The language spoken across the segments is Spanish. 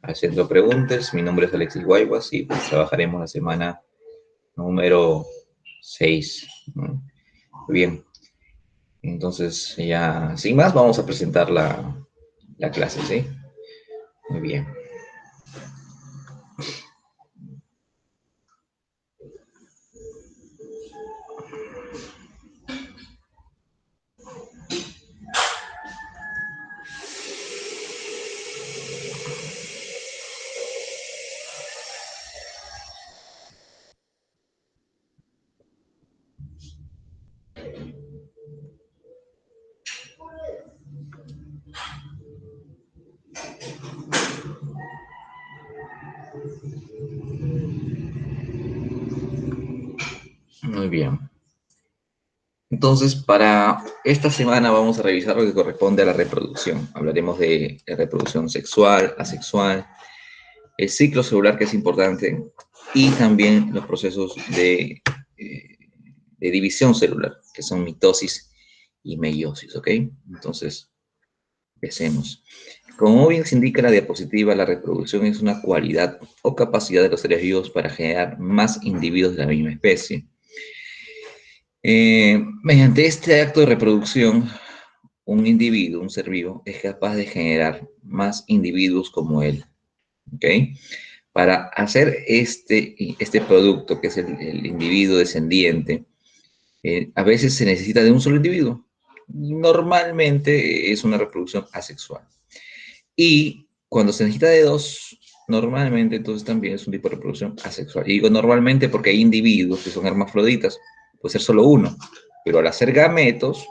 haciendo preguntas. Mi nombre es Alexis Guayguas y pues trabajaremos la semana número 6, ¿no? Bien, entonces ya sin más vamos a presentar la clase, ¿sí? Muy bien. Muy bien. Entonces, para esta semana vamos a revisar lo que corresponde a la reproducción. Hablaremos de reproducción sexual, asexual, el ciclo celular que es importante y también los procesos eh, de división celular, que son mitosis y meiosis, ¿ok? Entonces, empecemos. Como bien se indica en la diapositiva, la reproducción es una cualidad o capacidad de los seres vivos para generar más individuos de la misma especie. Mediante este acto de reproducción, un individuo, un ser vivo, es capaz de generar más individuos como él, ¿ok? Para hacer este producto, que es el individuo descendiente, a veces se necesita de un solo individuo. Normalmente es una reproducción asexual. Y cuando se necesita de dos, normalmente entonces también es un tipo de reproducción asexual. Y digo normalmente porque hay individuos que son hermafroditas, puede ser solo uno, pero al hacer gametos,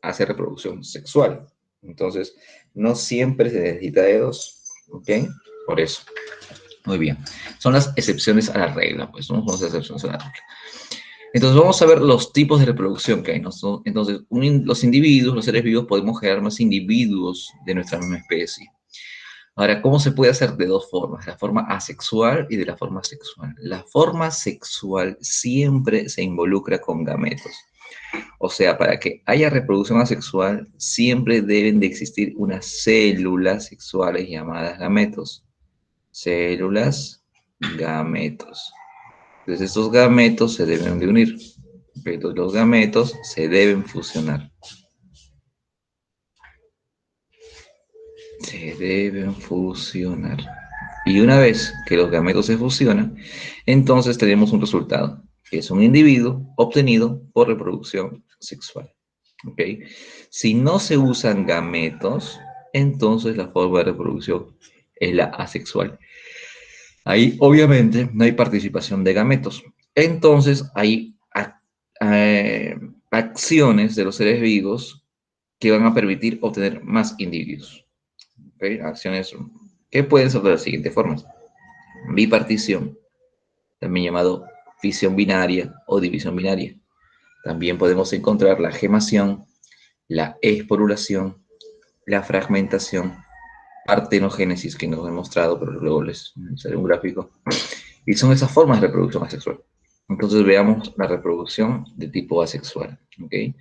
hace reproducción sexual. Entonces, no siempre se necesita de dos, ¿ok? Por eso. Muy bien. Son las excepciones a la regla, pues, ¿no? Son las excepciones a la regla. Entonces, vamos a ver los tipos de reproducción que hay, ¿no? Entonces, los individuos, los seres vivos, podemos generar más individuos de nuestra misma especie. Ahora, ¿cómo se puede hacer? De dos formas, la forma asexual y de la forma sexual. La forma sexual siempre se involucra con gametos. O sea, para que haya reproducción asexual, siempre deben de existir unas células sexuales llamadas gametos. Células, gametos. Entonces, estos gametos se deben de unir. Entonces, los gametos se deben fusionar. Se deben fusionar. Y una vez que los gametos se fusionan, entonces tenemos un resultado, que es un individuo obtenido por reproducción sexual. ¿Ok? Si no se usan gametos, entonces la forma de reproducción es la asexual. Ahí obviamente no hay participación de gametos. Entonces hay acciones de los seres vivos que van a permitir obtener más individuos. ¿Okay? Acciones que pueden ser de las siguientes formas. Bipartición, también llamado fisión binaria o división binaria. También podemos encontrar la gemación, la esporulación, la fragmentación, partenogénesis, que nos he mostrado, pero luego les haré un gráfico. Y son esas formas de reproducción asexual. Entonces veamos la reproducción de tipo asexual. ¿Okay?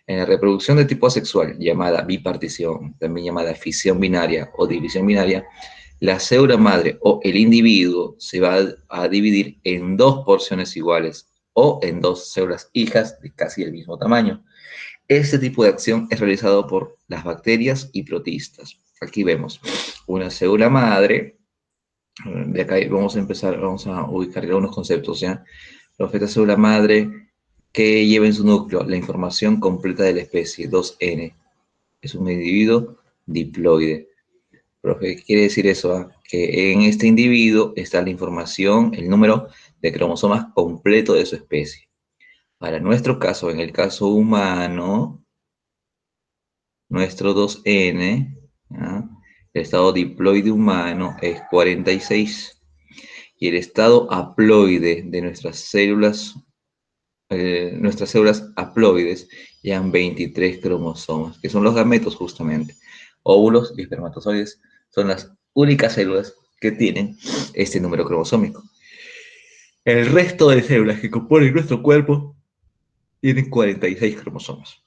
En la reproducción de tipo asexual, llamada bipartición, también llamada fisión binaria o división binaria, la célula madre o el individuo se va a dividir en dos porciones iguales o en dos células hijas de casi el mismo tamaño. Este tipo de acción es realizado por las bacterias y protistas. Aquí vemos una célula madre. De acá vamos a empezar, vamos a ubicar algunos conceptos, ¿ya? Esta célula madre que lleva en su núcleo la información completa de la especie, 2N. Es un individuo diploide. Profe, ¿qué quiere decir eso? Que en este individuo está la información, el número de cromosomas completo de su especie. Para nuestro caso, en el caso humano, nuestro 2N, ¿ya? El estado diploide humano es 46 y el estado haploide de nuestras células haploides llevan 23 cromosomas, que son los gametos justamente. Óvulos y espermatozoides son las únicas células que tienen este número cromosómico. El resto de células que componen nuestro cuerpo tienen 46 cromosomas,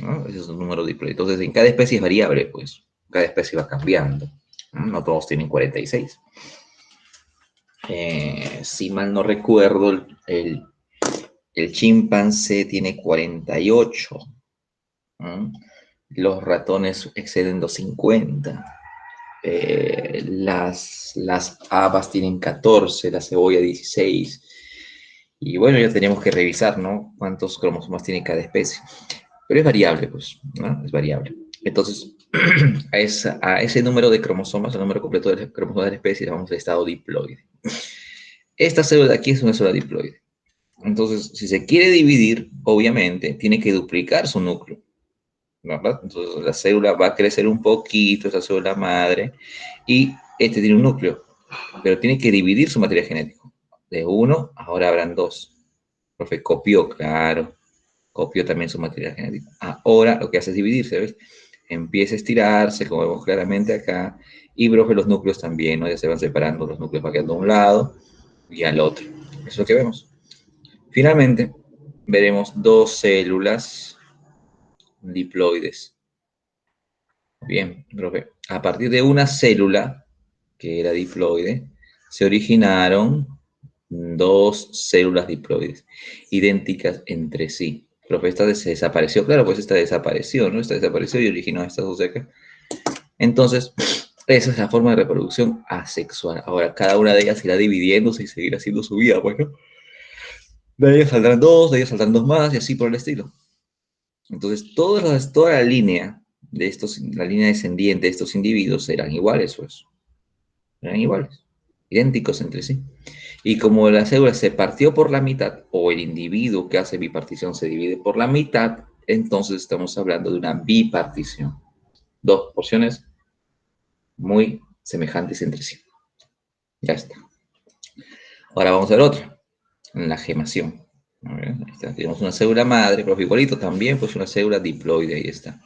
¿no? Ese es un número diploide. Entonces, en cada especie es variable, pues. Cada especie va cambiando. No todos tienen 46. Si mal no recuerdo, el chimpancé tiene 48. Los ratones exceden los 50. Las habas tienen 14, la cebolla 16. Y bueno, ya tenemos que revisar, ¿no? Cuántos cromosomas tiene cada especie. Pero es variable, pues, ¿no? Es variable. Entonces, a ese número de cromosomas, el número completo de cromosomas de la especie, le llamamos estado diploide. Esta célula de aquí es una célula diploide. Entonces, si se quiere dividir, obviamente, tiene que duplicar su núcleo, ¿verdad? Entonces, la célula va a crecer un poquito, esa célula madre, y este tiene un núcleo, pero tiene que dividir su material genético. De uno, ahora habrán dos. Profe, copió, claro. Copió también su material genético. Ahora lo que hace es dividirse, ¿ves? Empieza a estirarse, como vemos claramente acá, y profe, los núcleos también, ¿no? Ya se van separando, los núcleos van quedando a un lado y al otro. Eso es lo que vemos. Finalmente, veremos dos células diploides. Bien, profe, a partir de una célula, que era diploide, se originaron dos células diploides, idénticas entre sí. Profe, esta se desapareció, claro, pues esta desapareció, ¿no? Esta desapareció y originó estas dos de acá. Entonces, esa es la forma de reproducción asexual. Ahora, cada una de ellas irá dividiéndose y seguirá haciendo su vida, pues, ¿no? De ellas saldrán dos, de ellas saldrán dos más y así por el estilo. Entonces, toda la línea de estos, la línea descendiente de estos individuos serán iguales, pues. Serán iguales, idénticos entre sí. Y como la célula se partió por la mitad, o el individuo que hace bipartición se divide por la mitad, entonces estamos hablando de una bipartición. Dos porciones muy semejantes entre sí. Ya está. Ahora vamos a ver otra, la gemación. A ver, ahí está. Tenemos una célula madre, pero igualito también, pues una célula diploide, ahí está.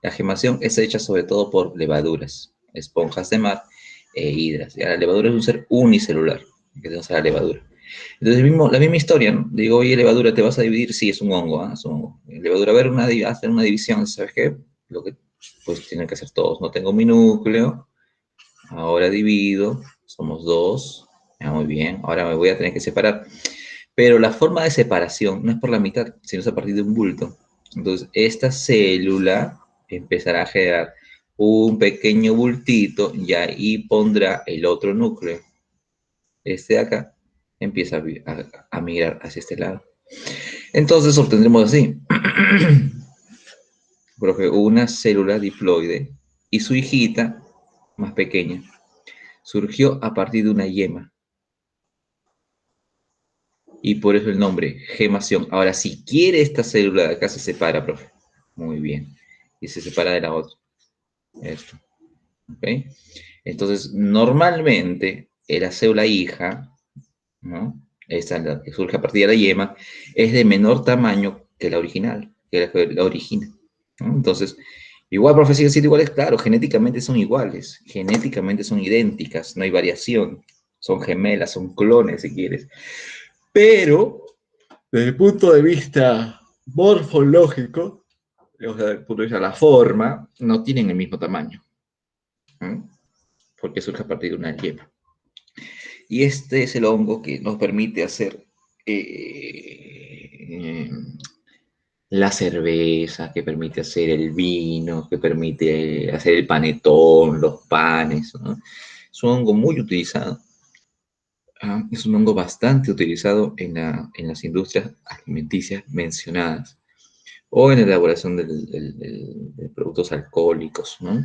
La gemación es hecha sobre todo por levaduras, esponjas de mar e hidras. Ya, la levadura es un ser unicelular, que tenemos a la levadura. Entonces, la misma historia, ¿no? Digo, oye, levadura, ¿te vas a dividir? Sí, es un hongo, ¿eh? Es un hongo. Levadura, a ver, hacer una división, ¿sabes qué? Lo que, pues, tienen que hacer todos. No tengo mi núcleo, ahora divido, somos dos, ya, muy bien, ahora me voy a tener que separar. Pero la forma de separación no es por la mitad, sino es a partir de un bulto. Entonces, esta célula empezará a generar un pequeño bultito y ahí pondrá el otro núcleo. Este de acá empieza a migrar hacia este lado. Entonces obtendremos así, profe, una célula diploide y su hijita más pequeña surgió a partir de una yema. Y por eso el nombre, gemación. Ahora, si quiere esta célula de acá, se separa, profe. Muy bien. Y se separa de la otra. Esto. ¿Ok? Entonces, normalmente, la célula hija, ¿no? Esta, la que surge a partir de la yema, es de menor tamaño que la original, que la origina, ¿no? Entonces, igual, profe, siguen siendo iguales, claro, genéticamente son iguales, genéticamente son idénticas, no hay variación, son gemelas, son clones, si quieres. Pero, desde el punto de vista morfológico, o sea, desde el punto de vista de la forma, no tienen el mismo tamaño, ¿no? Porque surge a partir de una yema. Y este es el hongo que nos permite hacer la cerveza, que permite hacer el vino, que permite hacer el panetón, los panes, ¿no? Es un hongo muy utilizado. Es un hongo bastante utilizado en las industrias alimenticias mencionadas o en la elaboración de productos alcohólicos, ¿no?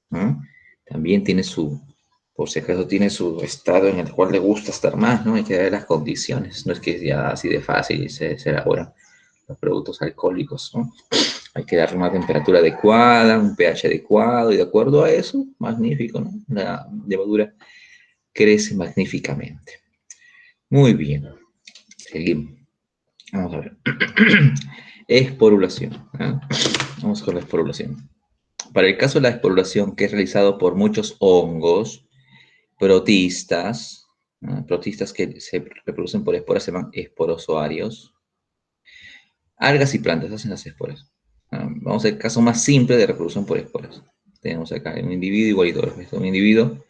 ¿No? También tiene su, por si acaso, tiene su estado en el cual le gusta estar más, ¿no? Hay que dar las condiciones, no es que ya así de fácil se elaboran los productos alcohólicos, ¿no? Hay que darle una temperatura adecuada, un pH adecuado, y de acuerdo a eso, magnífico, ¿no? La levadura crece magníficamente. Muy bien, seguimos. Vamos a ver. Esporulación. ¿Eh? Vamos con la esporulación. Para el caso de la esporulación, que es realizado por muchos hongos, protistas, ¿no? Protistas que se reproducen por esporas se llaman esporozoarios. Algas y plantas hacen las esporas. Vamos al caso más simple de reproducción por esporas. Tenemos acá un individuo igualito, profe. Un individuo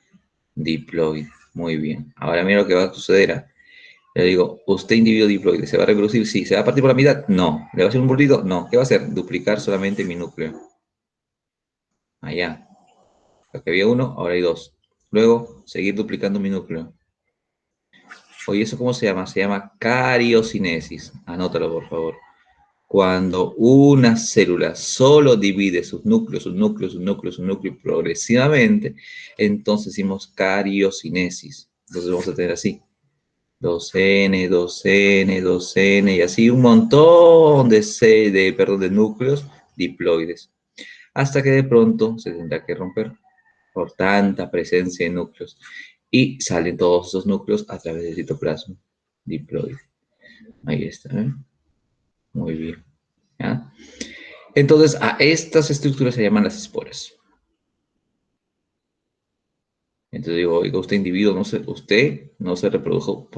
diploide. Muy bien. Ahora mira lo que va a suceder. Le digo, ¿usted individuo diploide se va a reproducir? Sí. ¿Se va a partir por la mitad? No. ¿Le va a hacer un bultito? No. ¿Qué va a hacer? Duplicar solamente mi núcleo. Allá. Aquí había uno, ahora hay dos. Luego, seguir duplicando mi núcleo. Oye, ¿eso cómo se llama? Se llama cariocinesis. Anótalo, por favor. Cuando una célula solo divide sus núcleos, sus núcleos, sus núcleos, sus núcleos progresivamente, entonces decimos cariocinesis. Entonces vamos a tener así. 2N, 2N, 2N y así un montón de núcleos diploides. Hasta que de pronto se tendrá que romper por tanta presencia de núcleos. Y salen todos esos núcleos a través del citoplasma diploide. Ahí está, ¿eh? Muy bien. ¿Ya? Entonces, a estas estructuras se llaman las esporas. Entonces digo, oiga, usted no se reprodujo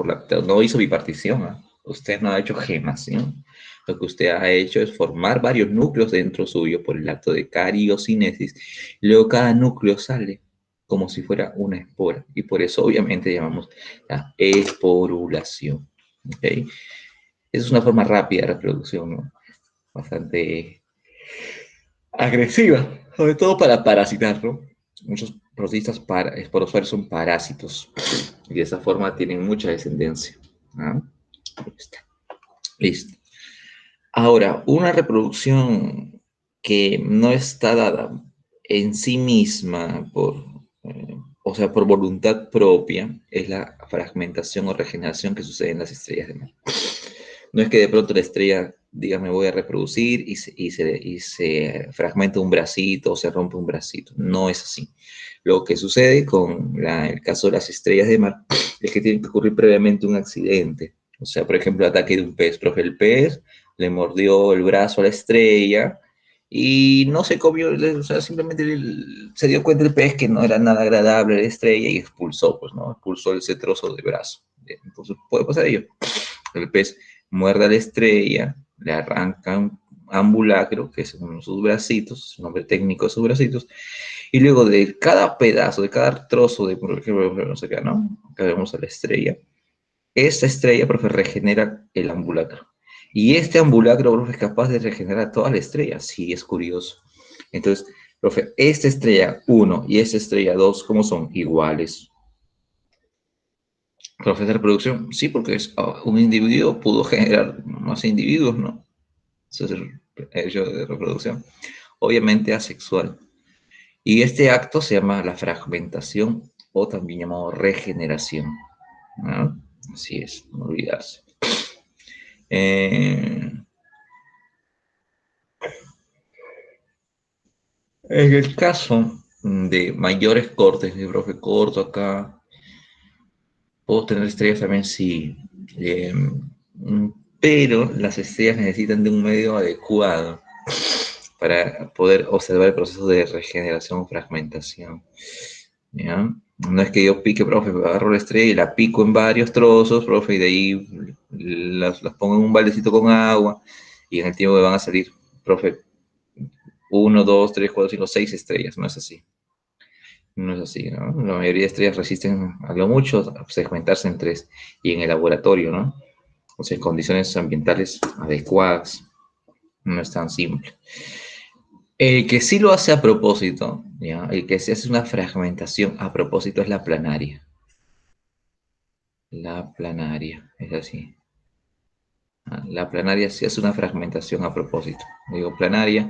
no hizo bipartición, ¿eh? Usted no ha hecho gemación. Lo que usted ha hecho es formar varios núcleos dentro suyo por el acto de cariocinesis. Luego cada núcleo sale como si fuera una espora. Y por eso obviamente llamamos la esporulación. ¿Okay? Esa es una forma rápida de reproducción, ¿no? Bastante agresiva, sobre todo para parasitar, ¿no? Muchos esporosuarios son parásitos y de esa forma tienen mucha descendencia. ¿Ah? Ahí está. Listo. Ahora, una reproducción que no está dada en sí misma o sea, por voluntad propia, es la fragmentación o regeneración que sucede en las estrellas de mar. No es que de pronto la estrella diga me voy a reproducir y se fragmenta un bracito o se rompe un bracito. No es así. Lo que sucede con el caso de las estrellas de mar es que tiene que ocurrir previamente un accidente. O sea, por ejemplo, el ataque de un pez. Profe, el pez le mordió el brazo a la estrella y no se comió, o sea, simplemente se dio cuenta el pez que no era nada agradable la estrella y expulsó, pues, ¿no? Expulsó ese trozo de brazo. Entonces puede pasar ello. El pez muerde a la estrella, le arranca un ambulacro, que es uno de sus bracitos, su nombre técnico de sus bracitos, y luego de cada pedazo, de cada trozo de, por ejemplo, no sé qué, ¿no? Acá vemos a la estrella. Esta estrella, profe, regenera el ambulacro. Y este ambulacro, profe, es capaz de regenerar toda la estrella. Sí, es curioso. Entonces, profe, esta estrella 1 y esta estrella 2, ¿cómo son? Iguales. Profe de reproducción, sí, porque un individuo pudo generar más individuos, ¿no? Eso es el hecho de reproducción. Obviamente asexual. Y este acto se llama la fragmentación o también llamado regeneración, ¿no? Así es, no olvidarse. En el caso de mayores cortes, de profe corto acá, puedo tener estrellas también, sí. Eh, pero las estrellas necesitan de un medio adecuado para poder observar el proceso de regeneración o fragmentación. ¿Ya? No es que yo pique, profe, agarro la estrella y la pico en varios trozos, profe, y de ahí las pongo en un baldecito con agua y en el tiempo me van a salir, profe, 1, 2, 3, 4, 5, 6 estrellas. No es así. No es así, ¿no? La mayoría de estrellas resisten a lo mucho a segmentarse en tres y en el laboratorio, ¿no? O sea, en condiciones ambientales adecuadas. No es tan simple. El que sí lo hace a propósito, ¿ya? El que se hace una fragmentación a propósito es la planaria. La planaria, es así. La planaria sí hace una fragmentación a propósito. Digo planaria,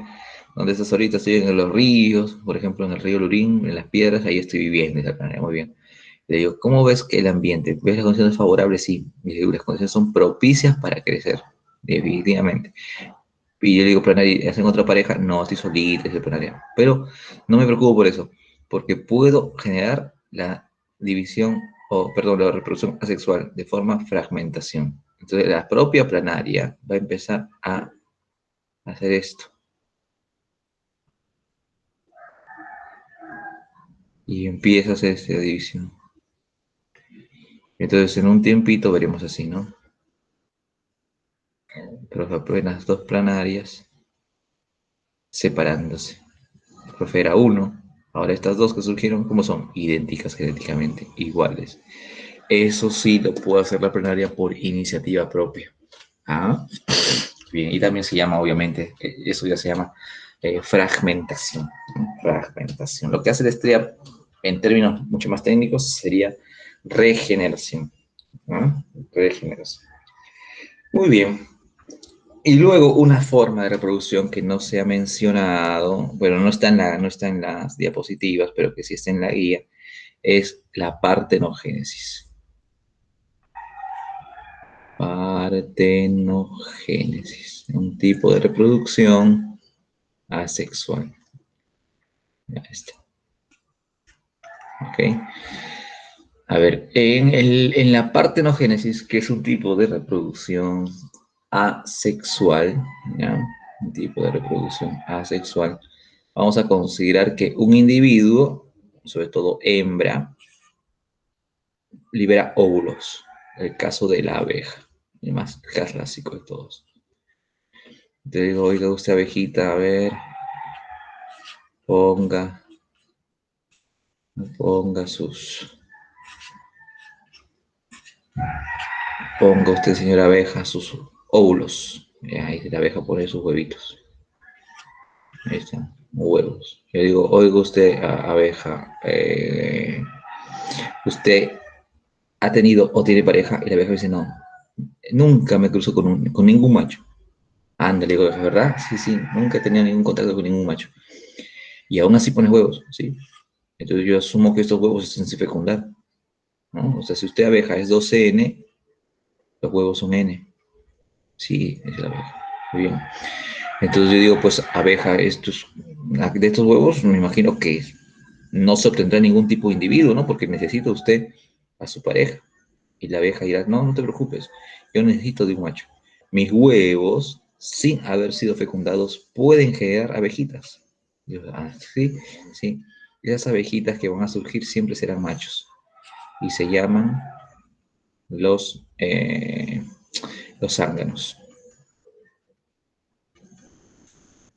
donde estas ahorita estoy en los ríos, por ejemplo en el río Lurín, en las piedras, ahí estoy viviendo esa planaria, muy bien. Le digo, ¿cómo ves que el ambiente? ¿Ves las condiciones favorables? Sí. Y digo, las condiciones son propicias para crecer, definitivamente. Y yo le digo, planaria, ¿hacen otra pareja? No, estoy solita, estoy planaria. Pero no me preocupo por eso, porque puedo generar la división, o perdón, la reproducción asexual de forma fragmentación. Entonces la propia planaria va a empezar a hacer esto. Y empieza a hacer esta división. Entonces en un tiempito veremos así, ¿no? Pero apenas dos planarias separándose. El profe era uno, Ahora estas dos que surgieron, ¿cómo son? Idénticas genéticamente, iguales. Eso sí lo puede hacer la plenaria por iniciativa propia. ¿Ah? Bien, y también se llama, obviamente, eso ya se llama fragmentación. Fragmentación. Lo que hace la estrella, en términos mucho más técnicos, sería regeneración. ¿No? Regeneración. Muy bien. Y luego una forma de reproducción que no se ha mencionado, bueno, no está en las diapositivas, pero que sí está en la guía, es la partenogénesis. Partenogénesis, un tipo de reproducción asexual. Ya está. Ok. A ver, en la partenogénesis, que es un tipo de reproducción asexual, ¿ya? Un tipo de reproducción asexual, vamos a considerar que un individuo, sobre todo hembra, libera óvulos. El caso de la abeja, el más clásico de todos. Te digo, oiga usted abejita, a ver, ponga, ponga sus, ponga usted, señora abeja, sus óvulos. Ahí la abeja pone sus huevitos. Ahí están, huevos. Yo digo, oiga usted, abeja, usted ha tenido o tiene pareja, y la abeja dice, no, nunca me cruzo con ningún macho. Ándale, digo, ¿es verdad? Sí, sí, nunca he tenido ningún contacto con ningún macho. Y aún así pones huevos, ¿sí? Entonces yo asumo que estos huevos están sin fecundar, ¿no? O sea, si usted abeja es 12N, los huevos son N. Sí, es la abeja. Muy bien. Entonces yo digo, pues abeja, de estos huevos me imagino que no se obtendrá ningún tipo de individuo, ¿no? Porque necesita usted a su pareja. Y la abeja dirá, no, no te preocupes, yo necesito de un macho. Mis huevos, sin haber sido fecundados, pueden generar abejitas. Yo, sí, sí. Esas abejitas que van a surgir siempre serán machos. Y se llaman los, eh, los zánganos.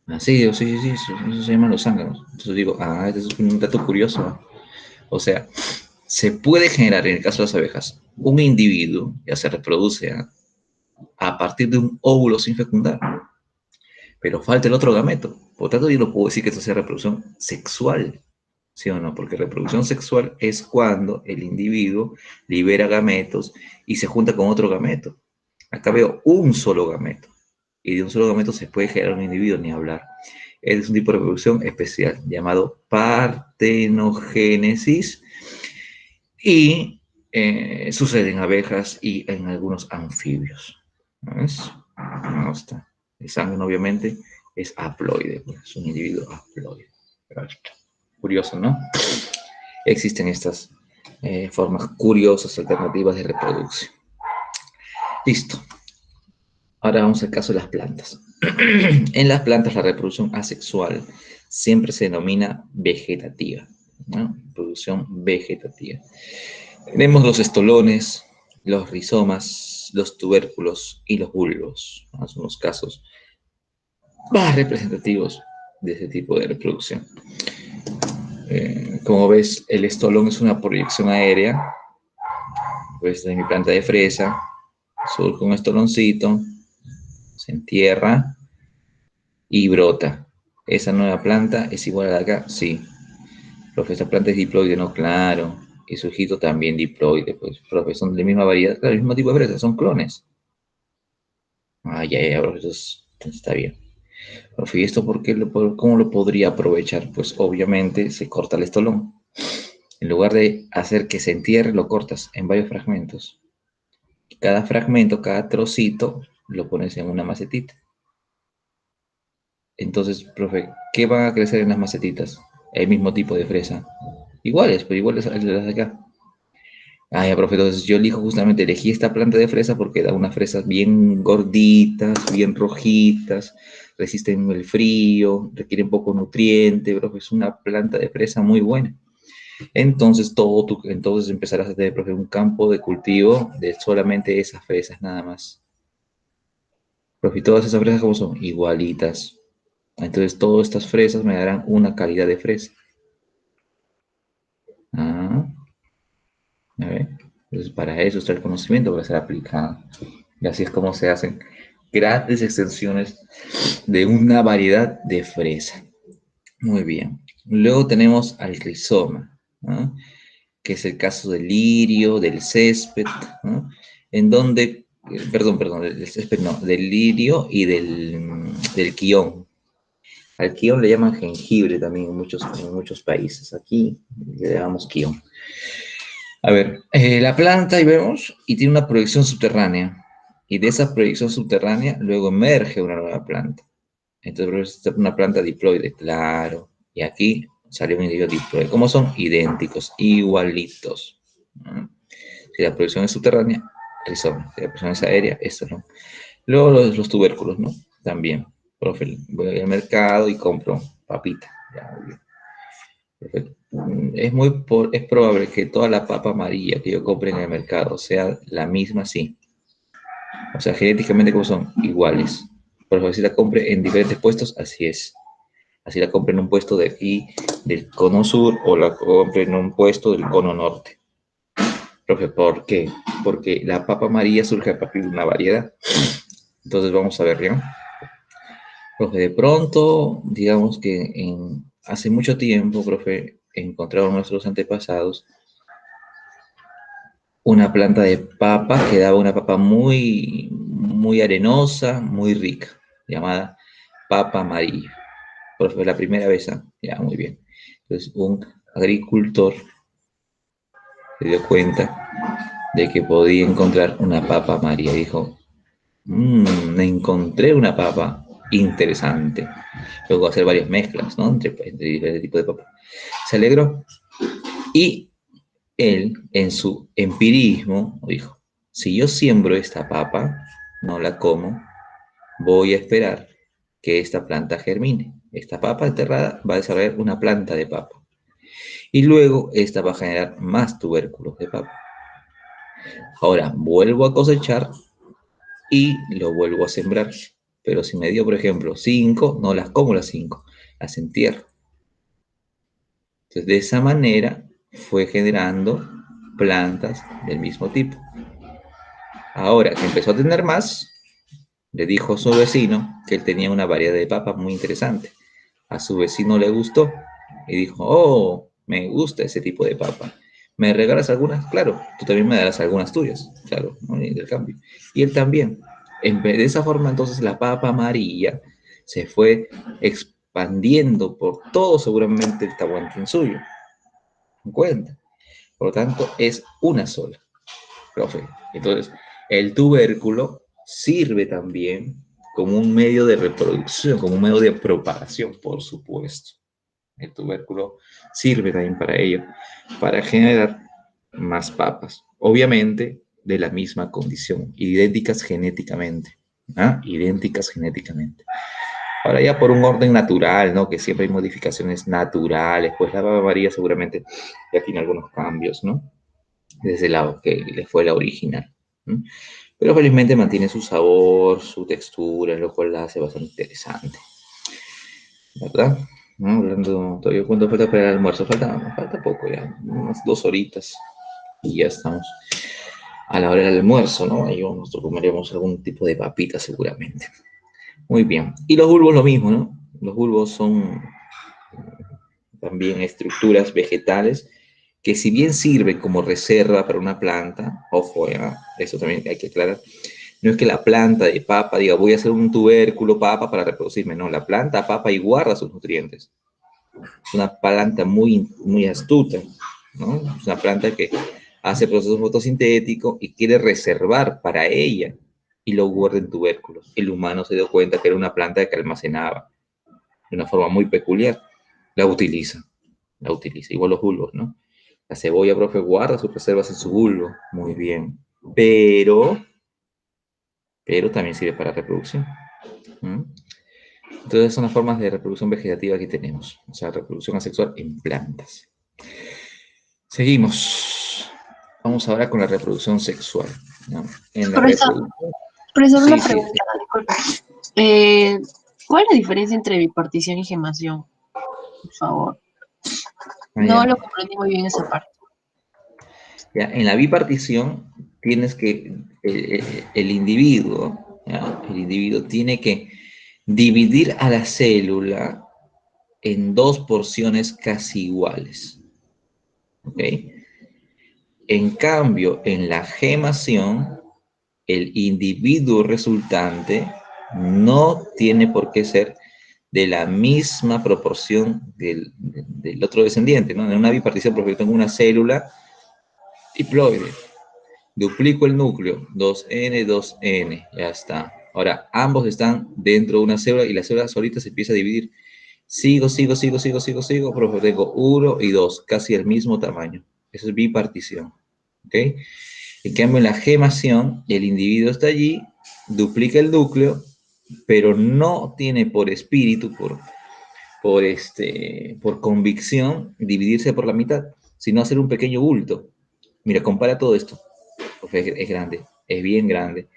Ah, sí, sí, sí, sí, eso se llaman los zánganos. Entonces digo, este es un dato curioso, ¿no? O sea, se puede generar, en el caso de las abejas, un individuo, ya se reproduce a partir de un óvulo sin fecundar, pero falta el otro gameto. Por tanto, yo no puedo decir que esto sea reproducción sexual, ¿sí o no? Porque reproducción sexual es cuando el individuo libera gametos y se junta con otro gameto. Acá veo un solo gameto, y de un solo gameto se puede generar un individuo, ni hablar. Es un tipo de reproducción especial llamado partenogénesis y sucede en abejas y en algunos anfibios. ¿Ves? No está. El sangre, obviamente, es haploide, pues, es un individuo haploide. Curioso, ¿no? Existen estas formas curiosas alternativas de reproducción. Listo. Ahora vamos al caso de las plantas. En las plantas la reproducción asexual siempre se denomina vegetativa, ¿no? Reproducción vegetativa. Tenemos los estolones, los rizomas, los tubérculos y los bulbos, ¿no? Son los casos más representativos de ese tipo de reproducción. Como ves, el estolón es una proyección aérea, pues de mi planta de fresa, surge un estoloncito, se entierra y brota. ¿Esa nueva planta es igual a la de acá? Sí. Profe, esta planta es diploide, no, claro. Y su hijito también diploide, pues, profe, son de la misma variedad, claro, el mismo tipo de fresa, son clones. Ya, profe, entonces está bien. Profe, ¿y esto cómo lo podría aprovechar? Pues obviamente se corta el estolón. En lugar de hacer que se entierre, lo cortas en varios fragmentos. Cada fragmento, cada trocito, lo pones en una macetita. Entonces, profe, ¿qué van a crecer en las macetitas? El mismo tipo de fresa. Iguales, pero iguales a las de acá. Ya, profe, entonces yo elegí esta planta de fresa porque da unas fresas bien gorditas, bien rojitas, resisten el frío, requieren poco nutriente, profe, es una planta de fresa muy buena. Entonces, entonces empezarás a tener, profe, un campo de cultivo de solamente esas fresas nada más. Profe, todas esas fresas, ¿cómo son? Igualitas. Entonces, todas estas fresas me darán una calidad de fresa. Ah, a ver. Entonces, para eso está el conocimiento, para ser aplicado. Y así es como se hacen grandes extensiones de una variedad de fresa. Muy bien. Luego tenemos al rizoma, ¿no? Que es el caso del lirio, del césped, ¿no? En donde, perdón, del césped no, del lirio y del quión. Al quión le llaman jengibre también en muchos países. Aquí le llamamos quión. A ver, la planta, y vemos, y tiene una proyección subterránea. Y de esa proyección subterránea luego emerge una nueva planta. Entonces, es una planta diploide, claro. Y aquí sale un individuo diploide. ¿Cómo son? Idénticos, igualitos. ¿No? Si la producción es subterránea, rizoma. Si la producción es aérea, esto no. Luego los tubérculos, ¿no? También. Profe, voy al mercado y compro papita. Ya, muy bien. Perfecto. Es probable que toda la papa amarilla que yo compre en el mercado sea la misma, sí. O sea, genéticamente como son iguales. Por ejemplo, si la compre en diferentes puestos, así es. Así la compre en un puesto de aquí, del cono sur, o la compre en un puesto del cono norte. Profe, ¿por qué? Porque la papa amarilla surge a partir de una variedad. Entonces vamos a ver, ¿ya? Profe, de pronto, digamos que hace mucho tiempo, profe, encontraron nuestros antepasados una planta de papa que daba una papa muy, muy arenosa, muy rica, llamada papa amarilla. Profe, la primera vez, ¿ah? Ya, muy bien. Entonces, un agricultor se dio cuenta de que podía encontrar una papa amarilla. Dijo, encontré una papa interesante. Luego hacer varias mezclas, ¿no? Entre diferentes tipos de papa. Se alegró y él, en su empirismo, dijo, si yo siembro esta papa, no la como, voy a esperar que esta planta germine. Esta papa enterrada va a desarrollar una planta de papa. Y luego esta va a generar más tubérculos de papa. Ahora vuelvo a cosechar y lo vuelvo a sembrar. Pero si me dio, por ejemplo, 5, no las como las 5, las entierro. Entonces, de esa manera fue generando plantas del mismo tipo. Ahora que empezó a tener más, le dijo a su vecino que él tenía una variedad de papas muy interesante. A su vecino le gustó y dijo, oh, me gusta ese tipo de papa. ¿Me regalas algunas? Claro, tú también me darás algunas tuyas. Claro, ¿no? Intercambio. Y él también. De esa forma, entonces, la papa amarilla se fue expandiendo por todo seguramente el Tahuantinsuyo. ¿Me cuenta? Por lo tanto, es una sola, profe. Entonces, el tubérculo sirve también como un medio de reproducción, como un medio de propagación, por supuesto. El tubérculo sirve también para ello, para generar más papas. Obviamente, de la misma condición, idénticas genéticamente. ¿Ah? Idénticas genéticamente. Ahora ya por un orden natural, ¿no? Que siempre hay modificaciones naturales, pues la Ave María seguramente ya tiene algunos cambios, ¿no? Desde el lado que le fue la original. ¿No? Pero felizmente mantiene su sabor, su textura, lo cual la hace bastante interesante. ¿Verdad? ¿No? Hablando, todavía cuánto falta para el almuerzo, falta poco ya, unas 2 horitas y ya estamos a la hora del almuerzo, ¿no? Ahí nosotros comeremos algún tipo de papita seguramente. Muy bien. Y los bulbos lo mismo, ¿no? Los bulbos son también estructuras vegetales que si bien sirven como reserva para una planta, ojo, ¿ya? Eso también hay que aclarar, no es que la planta de papa diga voy a hacer un tubérculo papa para reproducirme, no, la planta papa y guarda sus nutrientes. Es una planta muy, muy astuta, ¿no? Es una planta que hace procesos fotosintéticos y quiere reservar para ella y lo guarda en tubérculos. El humano se dio cuenta que era una planta que almacenaba de una forma muy peculiar. La utiliza, la utiliza. Igual los bulbos, ¿no? La cebolla, profe, guarda sus reservas en su bulbo. Muy bien. Pero también sirve para reproducción. ¿Mm? Entonces son las formas de reproducción vegetativa que tenemos. O sea, reproducción asexual en plantas. Seguimos. Vamos ahora con la reproducción sexual, ¿no? En la Profesor, reproducción. profesor, una Sí, sí, pregunta, sí. disculpe. ¿Cuál es la diferencia entre bipartición y gemación? Por favor. Ah, No ya. lo comprendí muy bien esa parte. Ya, en la bipartición tienes que, el individuo, ¿ya? El individuo tiene que dividir a la célula en dos porciones casi iguales, ¿ok? En cambio, en la gemación, el individuo resultante no tiene por qué ser de la misma proporción del otro descendiente, ¿no? En una bipartición, porque yo tengo una célula diploide, duplico el núcleo, 2N, 2N, ya está. Ahora, ambos están dentro de una célula y la célula solita se empieza a dividir. Sigo, pero tengo 1 y 2, casi el mismo tamaño. Eso es bipartición, ¿ok? En cambio, en la gemación, el individuo está allí, duplica el núcleo, pero no tiene por espíritu, por convicción, dividirse por la mitad, sino hacer un pequeño bulto. Mira, compara todo esto. Es grande, es bien grande.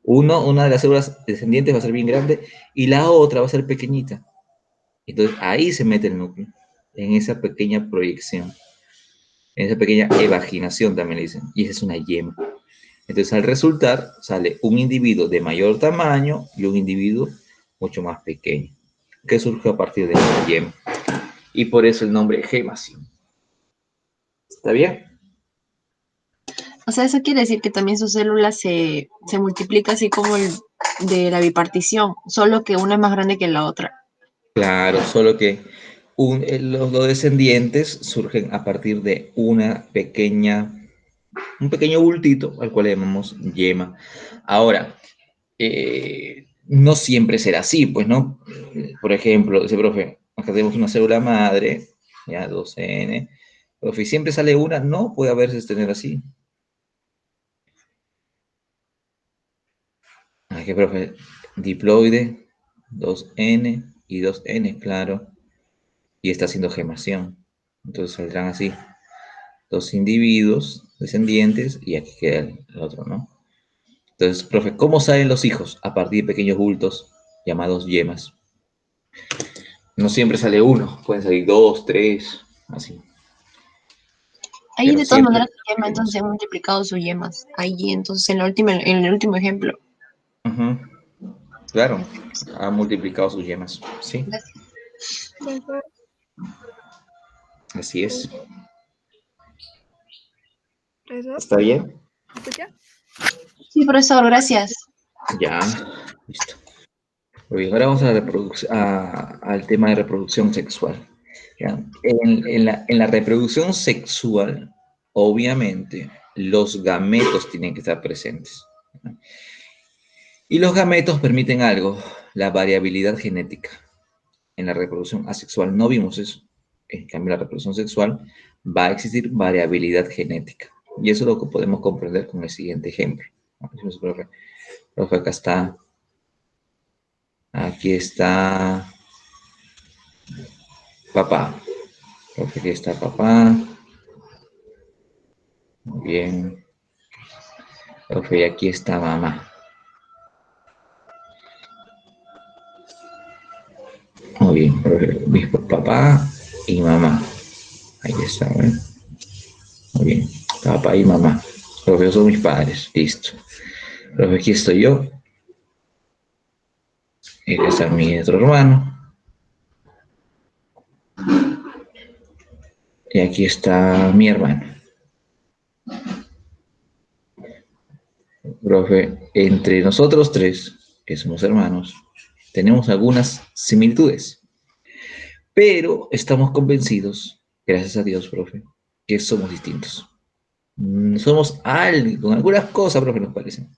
Una de las células descendientes va a ser bien grande y la otra va a ser pequeñita. Entonces ahí se mete el núcleo, en esa pequeña proyección, en esa pequeña evaginación también le dicen, y esa es una yema. Entonces al resultar sale un individuo de mayor tamaño y un individuo mucho más pequeño, que surge a partir de la yema. Y por eso el nombre gemación. ¿Está bien? O sea, eso quiere decir que también su célula se multiplica así como el de la bipartición, solo que una es más grande que la otra. Claro, solo que los descendientes surgen a partir de un pequeño bultito al cual le llamamos yema. Ahora, no siempre será así, pues, ¿no? Por ejemplo, dice, profe, acá tenemos una célula madre, ya 2N, profe, siempre sale una, no puede a veces tener así. Aquí, profe, diploide, 2N y 2N, claro, y está haciendo gemación. Entonces saldrán así, dos individuos descendientes y aquí queda el otro, ¿no? Entonces, profe, ¿cómo salen los hijos? A partir de pequeños bultos llamados yemas. No siempre sale uno, pueden salir dos, tres, así. Ahí Pero de todas siempre maneras su yema entonces se han multiplicado sus yemas. Ahí entonces en el último ejemplo. uh-huh, claro, ha multiplicado sus yemas, sí, Gracias. así es. ¿Está bien? Sí, profesor, gracias. Ya, listo. Muy bien, ahora vamos a al tema de reproducción sexual. ¿Ya? En la reproducción sexual, obviamente, los gametos tienen que estar presentes. ¿Ya? Y los gametos permiten algo, la variabilidad genética. En la reproducción asexual no vimos eso. En cambio, en la reproducción sexual va a existir variabilidad genética. Y eso es lo que podemos comprender con el siguiente ejemplo. Profe, profe, acá está. Aquí está papá. Profe, aquí está papá. Muy bien. Profe, y aquí está mamá. Muy bien, profe. Mi papá y mamá. Ahí está, ¿eh? Muy bien. Papá y mamá. Profe, son mis padres. Listo. Profe, aquí estoy yo. Y aquí está mi otro hermano. Y aquí está mi hermano. Profe, entre nosotros tres, que somos hermanos, tenemos algunas similitudes, pero estamos convencidos, gracias a Dios, profe, que somos distintos. Somos algo, con algunas cosas, profe, nos parecen,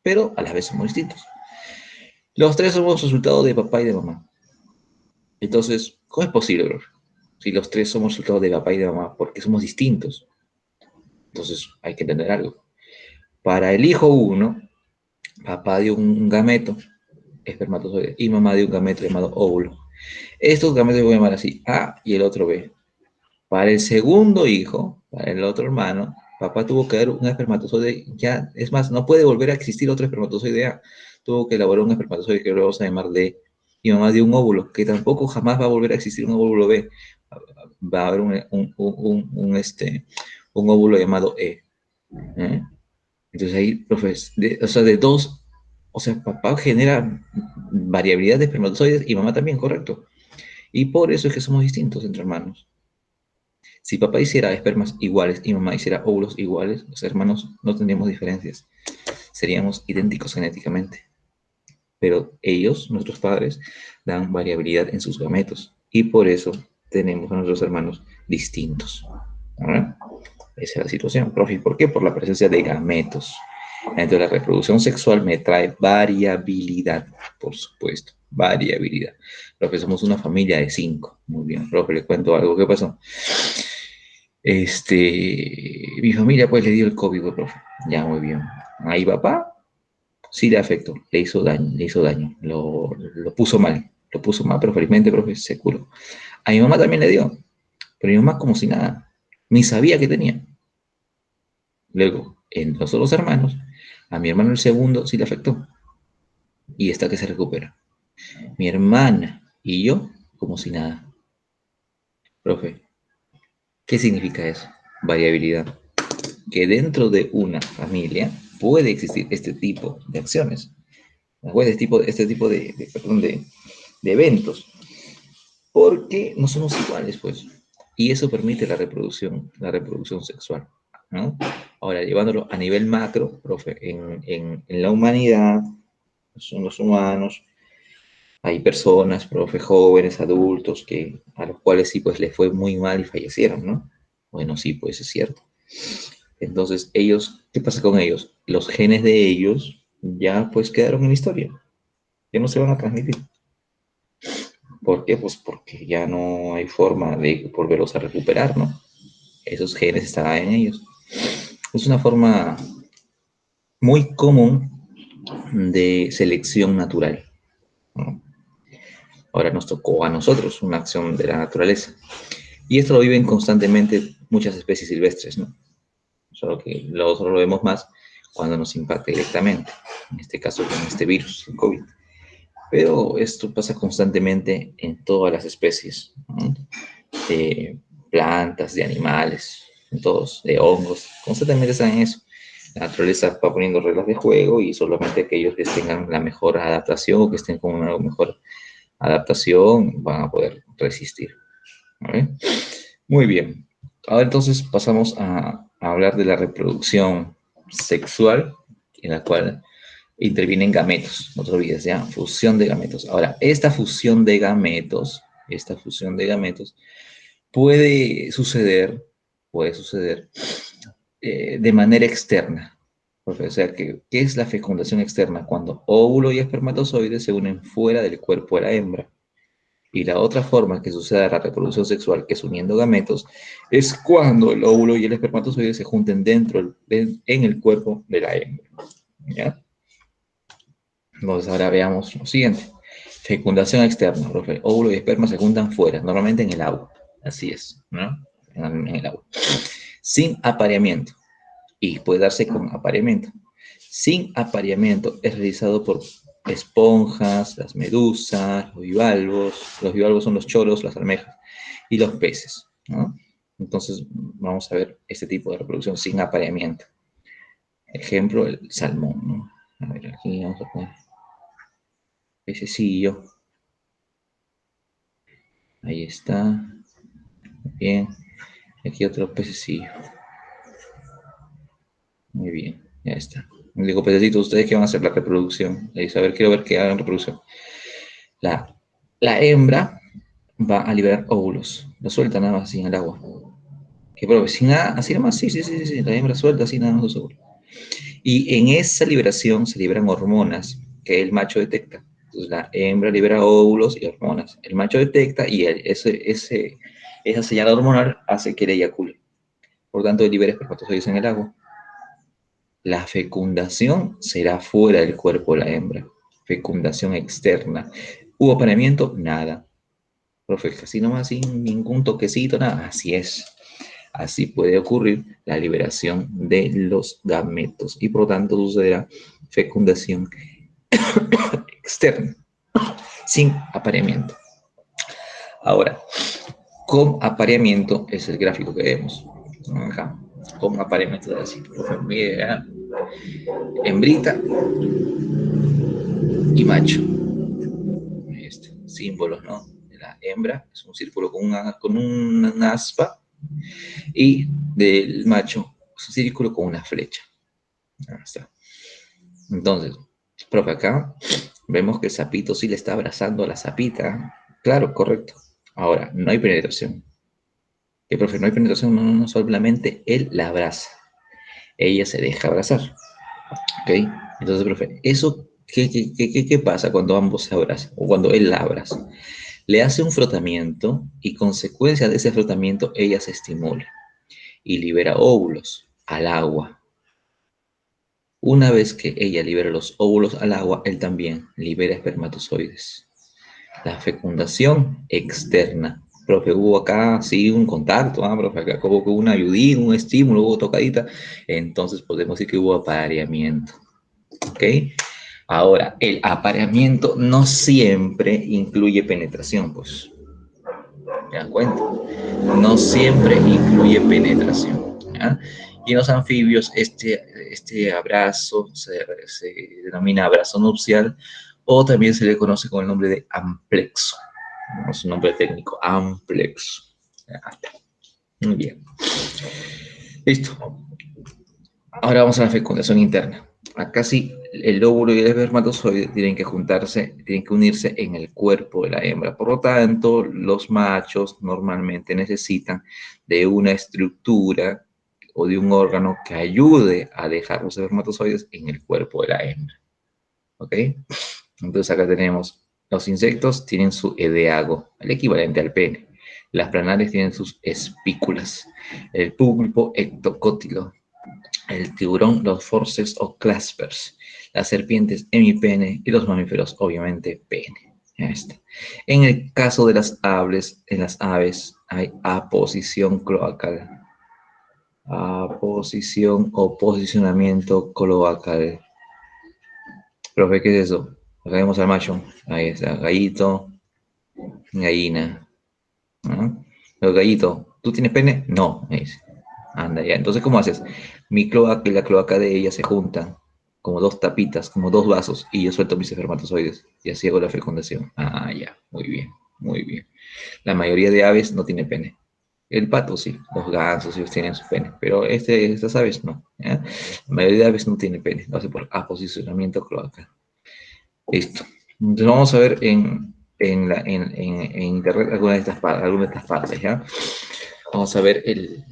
pero a la vez somos distintos. Los tres somos resultado de papá y de mamá. Entonces, ¿cómo es posible, profe? Si los tres somos resultado de papá y de mamá, porque somos distintos. Entonces, hay que entender algo. Para el hijo uno, papá dio un gameto, espermatozoide, y mamá dio un gameto llamado óvulo. Estos gametos voy a llamar así, A y el otro B. Para el segundo hijo, para el otro hermano, papá tuvo que dar un espermatozoide, ya, es más, no puede volver a existir otro espermatozoide A. Tuvo que elaborar un espermatozoide que lo vamos a llamar D. Y mamá dio un óvulo, que tampoco jamás va a volver a existir un óvulo B. va a haber un óvulo llamado E. ¿Eh? Entonces ahí, profe, o sea, de dos, o sea, papá genera variabilidad de espermatozoides y mamá también, correcto. Y por eso es que somos distintos entre hermanos. Si papá hiciera espermas iguales y mamá hiciera óvulos iguales, los hermanos no tendríamos diferencias. Seríamos idénticos genéticamente. Pero ellos, nuestros padres, dan variabilidad en sus gametos. Y por eso tenemos a nuestros hermanos distintos. ¿Verdad? Esa es la situación, profe. ¿Por qué? Por la presencia de gametos. Entonces la reproducción sexual me trae variabilidad, por supuesto, variabilidad. Profe, somos una familia de 5. Muy bien, profe, le cuento algo. ¿Qué pasó? Mi familia pues le dio el COVID, profe. Ya, muy bien. Ahí papá sí le afectó, le hizo daño, lo puso mal, pero felizmente, profe, se curó. A mi mamá también le dio, pero mi mamá como si nada, ni sabía que tenía. Luego, en los otros hermanos, a mi hermano el segundo sí le afectó y está que se recupera. Mi hermana y yo como si nada. Profe, ¿qué significa eso? Variabilidad. Que dentro de una familia puede existir este tipo de acciones, puede este tipo de eventos, porque no somos iguales, pues. Y eso permite la reproducción sexual, ¿no? Ahora, llevándolo a nivel macro, profe, en la humanidad, son los humanos, hay personas, profe, jóvenes, adultos, a los cuales sí, pues, les fue muy mal y fallecieron, ¿no? Bueno, sí, pues es cierto. Entonces, ellos, ¿qué pasa con ellos? Los genes de ellos ya, pues, quedaron en la historia, ya no se van a transmitir. ¿Por qué? Pues porque ya no hay forma de volverlos a recuperar, ¿no? Esos genes estarán en ellos. Es una forma muy común de selección natural, ¿no? Ahora nos tocó a nosotros una acción de la naturaleza. Y esto lo viven constantemente muchas especies silvestres, ¿no? Solo que nosotros lo vemos más cuando nos impacta directamente, en este caso con este virus, el COVID. Pero esto pasa constantemente en todas las especies, ¿no? De plantas, de animales, en todos, de hongos, constantemente están en eso. La naturaleza va poniendo reglas de juego y solamente aquellos que tengan la mejor adaptación o que estén con una mejor adaptación van a poder resistir. ¿Vale? Muy bien. Ahora entonces pasamos a hablar de la reproducción sexual, en la cual intervienen gametos, no te olvides, ¿ya? Fusión de gametos. Ahora, esta fusión de gametos puede suceder de manera externa. O sea, ¿qué es la fecundación externa? Cuando óvulo y espermatozoide se unen fuera del cuerpo de la hembra. Y la otra forma que sucede la reproducción sexual, que es uniendo gametos, es cuando el óvulo y el espermatozoide se junten en el cuerpo de la hembra. ¿Ya? Entonces ahora veamos lo siguiente. Fecundación externa, profe. Óvulo y esperma se juntan fuera, normalmente en el agua. Así es, ¿no? En el agua. Sin apareamiento. Y puede darse con apareamiento. Sin apareamiento es realizado por esponjas, las medusas, los bivalvos. Los bivalvos son los choros, las almejas y los peces, ¿no? Entonces vamos a ver este tipo de reproducción sin apareamiento. Ejemplo, el salmón, ¿no? A ver, aquí vamos a poner pececillo. Ahí está. Bien. Aquí otro pececillo. Muy bien. Ya está. Digo, pececitos, ¿ustedes qué van a hacer? La reproducción. A ver, quiero ver qué hagan reproducción. La, la hembra va a liberar óvulos. Lo suelta nada más así en el agua. Que pero sin nada, así nada más, sí. La hembra suelta así nada más los óvulos. Y en esa liberación se liberan hormonas que el macho detecta. Entonces la hembra libera óvulos y hormonas. El macho detecta y esa señal hormonal hace que él eyacule. Por tanto, él libera espermatozoides en el agua. La fecundación será fuera del cuerpo de la hembra. Fecundación externa. ¿Hubo apareamiento? Nada. Profe, así nomás, sin ningún toquecito, nada. Así es. Así puede ocurrir la liberación de los gametos y por lo tanto sucederá fecundación externa, sin apareamiento. Ahora, con apareamiento es el gráfico que vemos. Acá, con apareamiento de la cita. Mira, hembrita y macho. Símbolos, ¿no? De la hembra es un círculo con una aspa y del macho es un círculo con una flecha. Ahí está. Entonces, profe, acá vemos que el sapito sí le está abrazando a la sapita. Claro, correcto. Ahora, no hay penetración. ¿Qué, profe? No hay penetración, no, solamente él la abraza. Ella se deja abrazar. ¿Ok? Entonces, profe, ¿eso qué pasa cuando ambos se abrazan o cuando él la abraza? Le hace un frotamiento y consecuencia de ese frotamiento ella se estimula y libera óvulos al agua. Una vez que ella libera los óvulos al agua, él también libera espermatozoides. La fecundación externa. Profe, hubo acá, sí, un contacto, profe, acá hubo una ayudín, un estímulo, hubo tocadita. Entonces podemos decir que hubo apareamiento. ¿Ok? Ahora, el apareamiento no siempre incluye penetración, pues. ¿Te das cuenta? No siempre incluye penetración. ¿Ya? Y en los anfibios, este abrazo se denomina abrazo nupcial o también se le conoce con el nombre de amplexo. ¿No? Es un nombre técnico, amplexo. Ya está. Muy bien. Listo. Ahora vamos a la fecundación interna. Acá sí, el óvulo y el espermatozoide tienen que juntarse, tienen que unirse en el cuerpo de la hembra. Por lo tanto, los machos normalmente necesitan de una estructura o de un órgano que ayude a dejar los espermatozoides en el cuerpo de la hembra. ¿Ok? Entonces acá tenemos, los insectos tienen su edeago, el equivalente al pene. Las planares tienen sus espículas. El pulpo ectocótilo, el tiburón, los forceps o claspers, las serpientes hemipene y los mamíferos, obviamente, pene. Ya está. En el caso de las aves, en las aves hay aposición cloacal. Aposición o posicionamiento cloacal. Profe, ¿qué es eso? Acá vemos al macho. Ahí está, gallito, gallina. ¿No? Los gallitos, ¿tú tienes pene? No, me dice. Anda, ya. Entonces, ¿cómo haces? Mi cloaca y la cloaca de ella se juntan como dos tapitas, como dos vasos, y yo suelto mis espermatozoides y así hago la fecundación. Ah, ya. Muy bien, muy bien. La mayoría de aves no tiene pene. El pato sí, los gansos ellos tienen su pene, pero estas aves no. ¿Ya? La mayoría de aves no tiene pene, lo hace por aposicionamiento cloacal. Listo. Entonces vamos a ver en internet algunas de estas partes, ¿ya? Vamos a ver el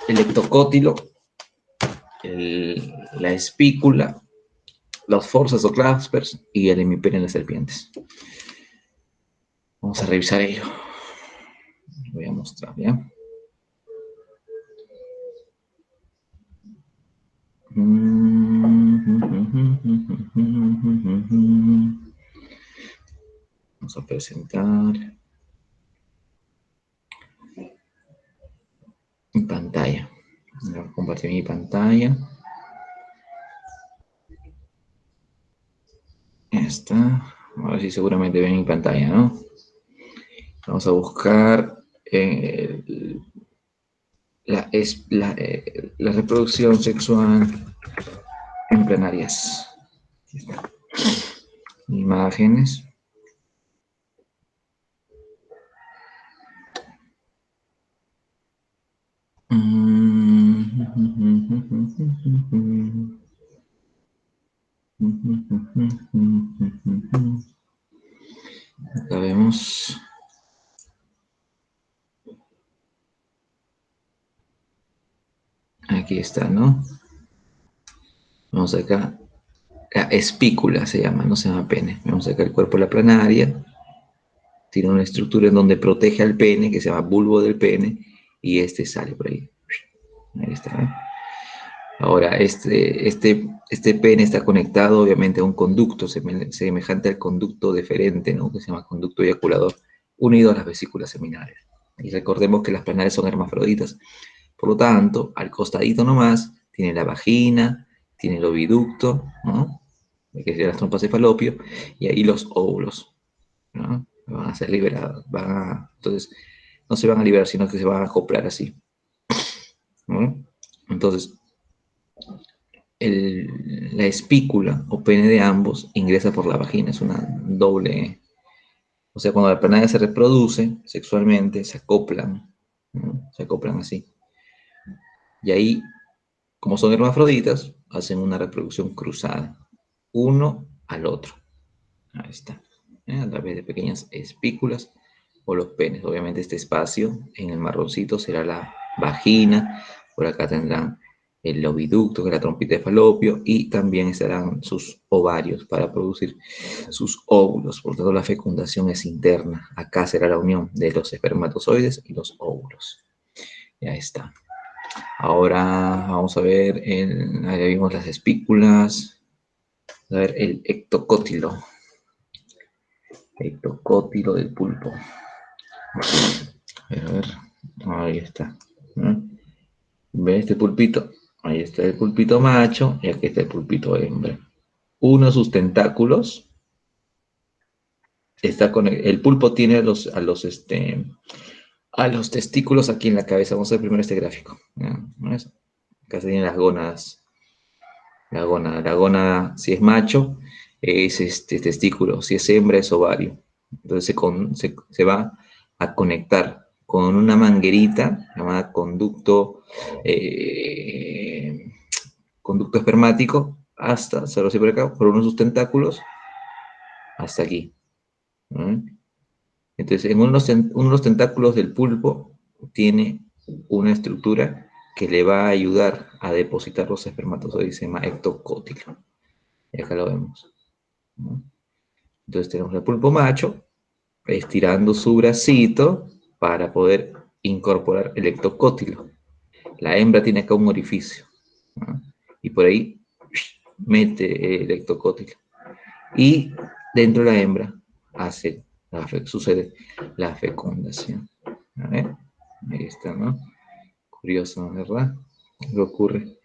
ectocótilo, la espícula, los forceps o claspers y el hemipene en las serpientes. Vamos a revisar ello. Voy a mostrar, ¿ya? Vamos a presentar mi pantalla. Voy a compartir mi pantalla. Esta. Ahora sí seguramente ven mi pantalla, ¿no? Vamos a buscar la reproducción sexual en planarias. Imágenes. Acá vemos. Aquí está, ¿no? Vamos acá. La espícula se llama, no se llama pene. Vamos acá el cuerpo de la planaria. Tiene una estructura en donde protege al pene, que se llama bulbo del pene, y este sale por ahí. Ahí está, ¿eh? Ahora, este pene está conectado obviamente a un conducto semejante al conducto deferente, ¿no? Que se llama conducto eyaculador, unido a las vesículas seminales. Y recordemos que las planares son hermafroditas. Por lo tanto, al costadito nomás, tiene la vagina, tiene el oviducto, ¿no? Que es las trompas de falopio, y ahí los óvulos, ¿no? Van a ser liberados. Entonces, no se van a liberar, sino que se van a acoplar así, ¿no? Entonces, la espícula o pene de ambos ingresa por la vagina, es una doble, o sea, cuando la planaria se reproduce sexualmente, se acoplan, ¿no? Se acoplan así. Y ahí, como son hermafroditas, hacen una reproducción cruzada, uno al otro. Ahí está, a través de pequeñas espículas o los penes. Obviamente este espacio en el marroncito será la vagina, por acá tendrán el oviducto, que es la trompita de falopio, y también estarán sus ovarios para producir sus óvulos. Por lo tanto, la fecundación es interna. Acá será la unión de los espermatozoides y los óvulos. Ya está. Ahora vamos a ver, ahí vimos las espículas. A ver, el ectocótilo. Ectocótilo del pulpo. A ver, ahí está. ¿No? ¿Ves este pulpito? Ahí está el pulpito macho y aquí está el pulpito hembra. Uno de sus tentáculos está con el pulpo tiene a los testículos aquí en la cabeza. Vamos a ver primero este gráfico. ¿No es? Acá se tienen las gónadas. La gónada, si es macho, es este testículo. Si es hembra, es ovario. Entonces se va a conectar con una manguerita llamada conducto espermático hasta, se lo por acá, por uno de sus tentáculos hasta aquí. ¿No? Entonces, en uno de los tentáculos del pulpo tiene una estructura que le va a ayudar a depositar los espermatozoides, se llama ectocótilo. Y acá lo vemos, ¿no? Entonces tenemos el pulpo macho estirando su bracito para poder incorporar el ectocótilo. La hembra tiene acá un orificio, ¿no? Y por ahí mete el ectocótilo. Y dentro de la hembra sucede la fecundación. A ver, ahí está, ¿no? Curioso, ¿verdad? ¿Qué ocurre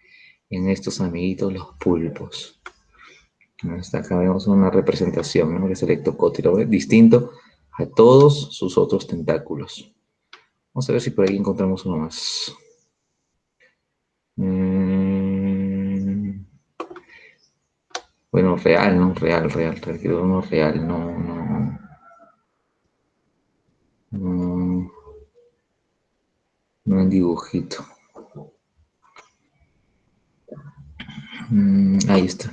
en estos amiguitos los pulpos? Hasta acá vemos una representación, ¿no? Que es el ectocótilo, ¿ves? Distinto a todos sus otros tentáculos. Vamos a ver si por ahí encontramos uno más. Bueno, real, ¿no? Real. Quiero uno real, no, no en dibujito. Ahí está.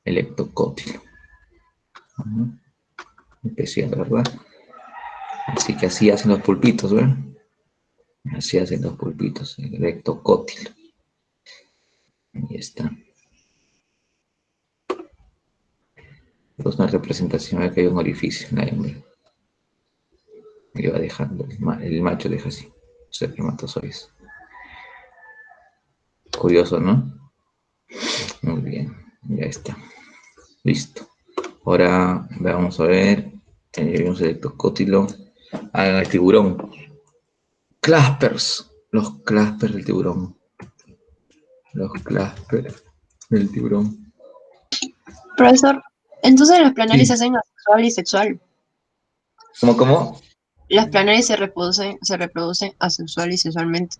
El ectocótilo. Especial, ¿verdad? Así que así hacen los pulpitos, ¿verdad? Así hacen los pulpitos, el ectocótilo. Ahí está. Es una representación de que hay un orificio en la hembra. Y va dejando, el macho deja así, los espermatozoides. Curioso, ¿no? Muy bien, ya está. Listo. Ahora vamos a ver. Tenemos el ectocótilo. El tiburón. Claspers. Los claspers del tiburón. Los claspers del tiburón. Profesor, entonces los planarios se Sí. hacen asexual y sexual. ¿Cómo? Las planarias se reproducen asexual y sexualmente.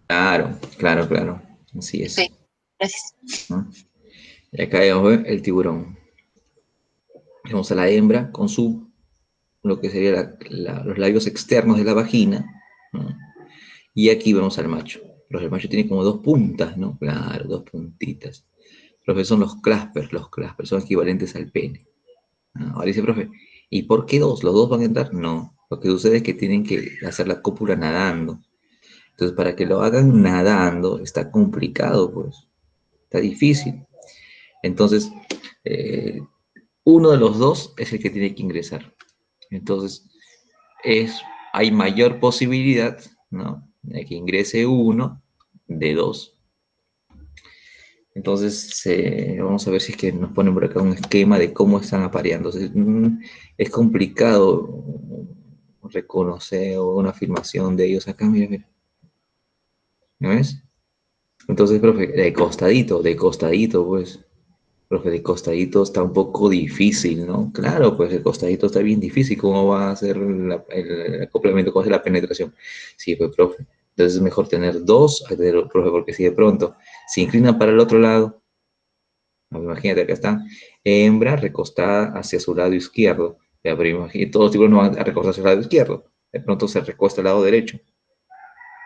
Claro. Así Ok, es. gracias. ¿No? Y acá vemos el tiburón. Vemos a la hembra con lo que sería los labios externos de la vagina, ¿no? Y aquí vemos al macho. Pero el macho tiene como dos puntas, ¿no? Claro, dos puntitas. Profe, son los claspers son equivalentes al pene. Ahora dice, profe, ¿y por qué dos? ¿Los dos van a entrar? No, lo que sucede es que tienen que hacer la cópula nadando. Entonces, para que lo hagan nadando, está complicado, pues. Está difícil. Entonces, eh, uno de los dos es el que tiene que ingresar. Entonces, hay mayor posibilidad, ¿no? De que ingrese uno de dos. Entonces, vamos a ver si es que nos ponen por acá un esquema de cómo están apareando. Es complicado reconocer una afirmación de ellos acá, mira. ¿No ves? Entonces, profe, de costadito, pues. Profe, de costadito está un poco difícil, ¿no? Claro, pues el costadito está bien difícil. ¿Cómo va a hacer el acoplamiento? ¿Cómo hace la penetración? Sí, pues, profe. Entonces es mejor tener dos, profe, porque si de pronto se inclina para el otro lado, imagínate, acá está, hembra recostada hacia su lado izquierdo. Ya, pero imagínate, todos los tiburones no van a recostar hacia el lado izquierdo. De pronto se recuesta al lado derecho.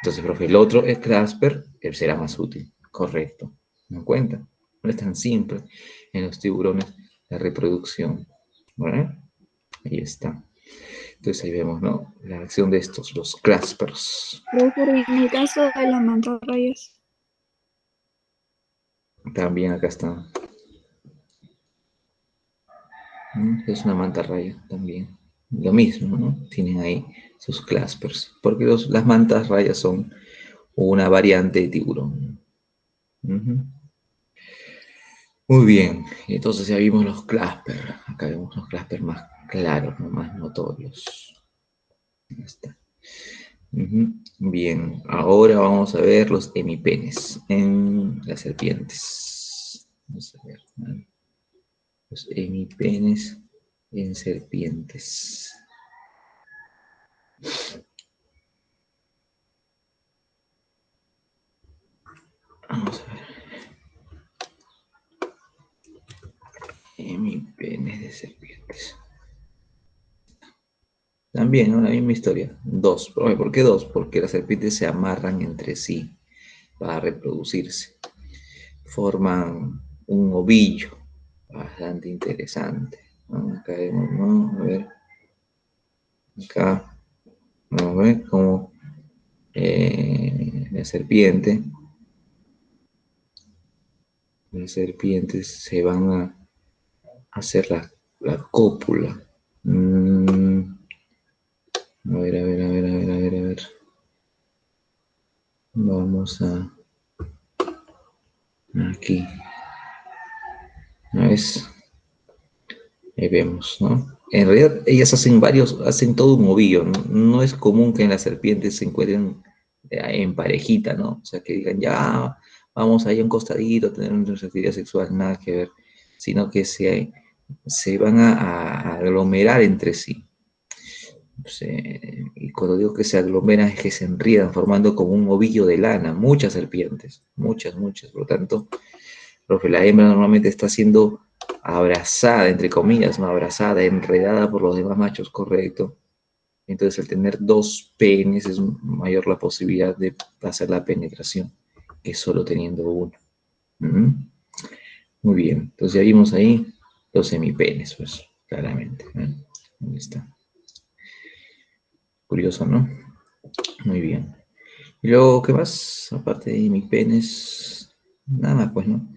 Entonces, profe, el otro, el Clasper, él será más útil. Correcto. ¿Me dan cuenta? No es tan simple en los tiburones la reproducción. ¿Vale? Ahí está. Entonces ahí vemos, ¿no? La acción de estos, los Claspers. Profe, en el caso de las mantarrayas. También acá está. Es una mantarraya también. Lo mismo, ¿no? Tienen ahí sus Claspers. Porque las mantas rayas son una variante de tiburón. Ujú. Muy bien, entonces ya vimos los Clasper. Acá vemos los Clasper más claros, ¿no? Más notorios. Ahí está. Ujú. Bien, ahora vamos a ver los hemipenes en las serpientes. Vamos a ver, ¿no? Los hemipenes en serpientes. Vamos a ver. Hemipenes de serpientes. También, ¿no? La misma historia. Dos. ¿Por qué dos? Porque las serpientes se amarran entre sí para reproducirse. Forman un ovillo bastante interesante, ¿no? Acá vemos, ¿no? A ver, acá vamos a ver cómo la serpiente, las serpientes se van a hacer la cópula. Mm, a ver, a ver, a ver, a ver, a ver, a ver. Vamos a aquí. ¿No es? Ahí vemos, ¿no? En realidad ellas hacen todo un ovillo, ¿no? No es común que en las serpientes se encuentren en parejita, ¿no? O sea, que digan, ya, vamos ahí a un costadito a tener una actividad sexual, nada que ver, sino que se van a aglomerar entre sí. Y cuando digo que se aglomeran es que se enriedan formando como un ovillo de lana, muchas serpientes, muchas, muchas. Por lo tanto, profe, la hembra normalmente está siendo abrazada, entre comillas, no abrazada, enredada por los demás machos, correcto. Entonces, al tener dos penes es mayor la posibilidad de hacer la penetración que solo teniendo uno. ¿Mm? Muy bien, entonces ya vimos ahí los semipenes, pues, claramente. Ahí está. Curioso, ¿no? Muy bien. Y luego, ¿qué más? Aparte de hemipenes, nada más, pues, ¿no?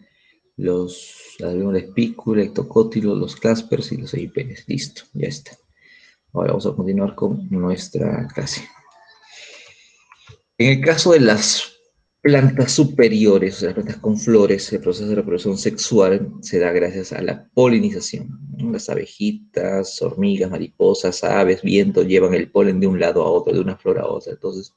La alveola espícula, ectocótilo, los claspers y los hemipenes. Listo, ya está. Ahora vamos a continuar con nuestra clase. En el caso de las plantas superiores, o sea, las plantas con flores, el proceso de reproducción sexual se da gracias a la polinización, ¿no? Las abejitas, hormigas, mariposas, aves, viento llevan el polen de un lado a otro, de una flor a otra. Entonces,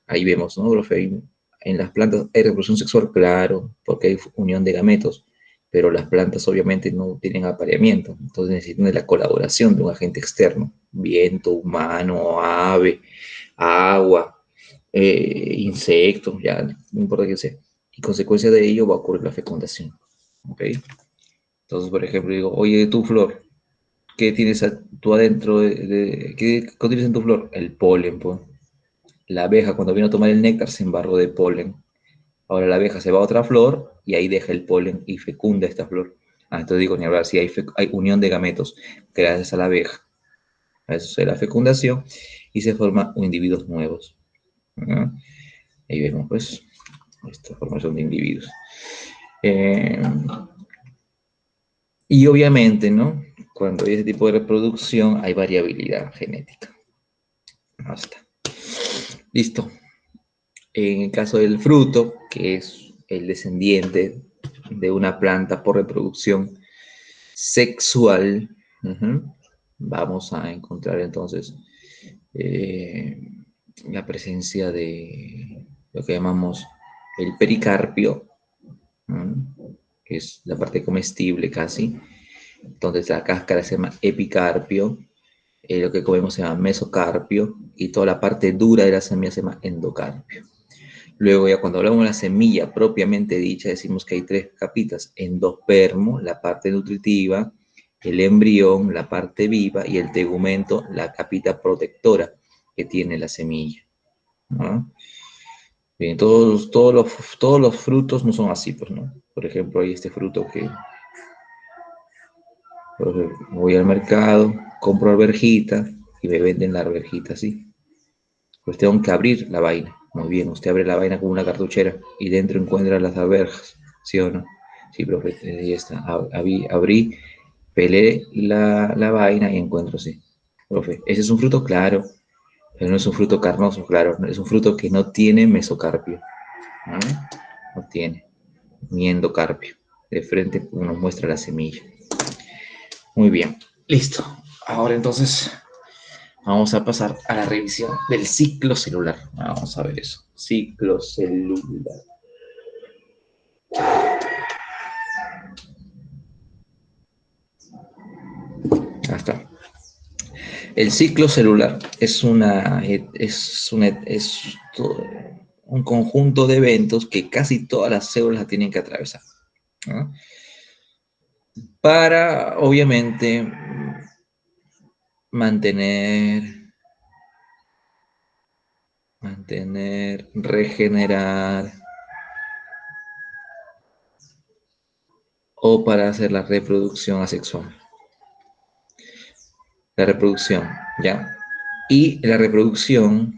ahí vemos, ¿no, profe? En las plantas hay reproducción sexual, claro, porque hay unión de gametos, pero las plantas obviamente no tienen apareamiento, entonces necesitan de la colaboración de un agente externo, viento, humano, ave, agua, insectos, ya, no importa qué sea. Y consecuencia de ello va a ocurrir la fecundación, ¿ok? Entonces, por ejemplo, digo, oye, tu flor, ¿qué tienes tú adentro? ¿Qué tienes en tu flor? El polen, pues. La abeja cuando vino a tomar el néctar se embarró de polen. Ahora la abeja se va a otra flor y ahí deja el polen y fecunda esta flor. Entonces digo, ni hablar, si hay unión de gametos gracias a la abeja. A eso se da la fecundación y se forman individuos nuevos. ¿No? Ahí vemos pues esta formación de individuos. Eh, y obviamente, ¿no? Cuando hay ese tipo de reproducción hay variabilidad genética. Basta. Listo. En el caso del fruto, que es el descendiente de una planta por reproducción sexual, vamos a encontrar entonces eh, la presencia de lo que llamamos el pericarpio, ¿no? es la parte comestible casi. Entonces la cáscara se llama epicarpio, lo que comemos se llama mesocarpio, y toda la parte dura de la semilla se llama endocarpio. Luego ya cuando hablamos de la semilla propiamente dicha, decimos que hay tres capitas: endospermo, la parte nutritiva; el embrión, la parte viva; y el tegumento, la capita protectora que tiene la semilla, ¿no? Bien, todos los frutos no son así, pues, ¿no? Por ejemplo, hay este fruto que voy al mercado, compro alverjita y me venden la alverjita así. Pues tengo que abrir la vaina. Muy bien, usted abre la vaina como una cartuchera y dentro encuentra las alberjas, ¿sí o no? Sí, profe, ahí está. Abrí, pelé la vaina y encuentro así. Profe, ¿ese es un fruto? Claro, pero no es un fruto carnoso, claro. Es un fruto que no tiene mesocarpio. ¿No? No tiene ni endocarpio. De frente nos muestra la semilla. Muy bien, listo. Ahora entonces vamos a pasar a la revisión del ciclo celular. Vamos a ver eso. Ciclo celular. Ahí está. El ciclo celular es un conjunto de eventos que casi todas las células tienen que atravesar, ¿no? Para, obviamente, regenerar, o para hacer la reproducción asexual. La reproducción, ¿ya? Y la reproducción,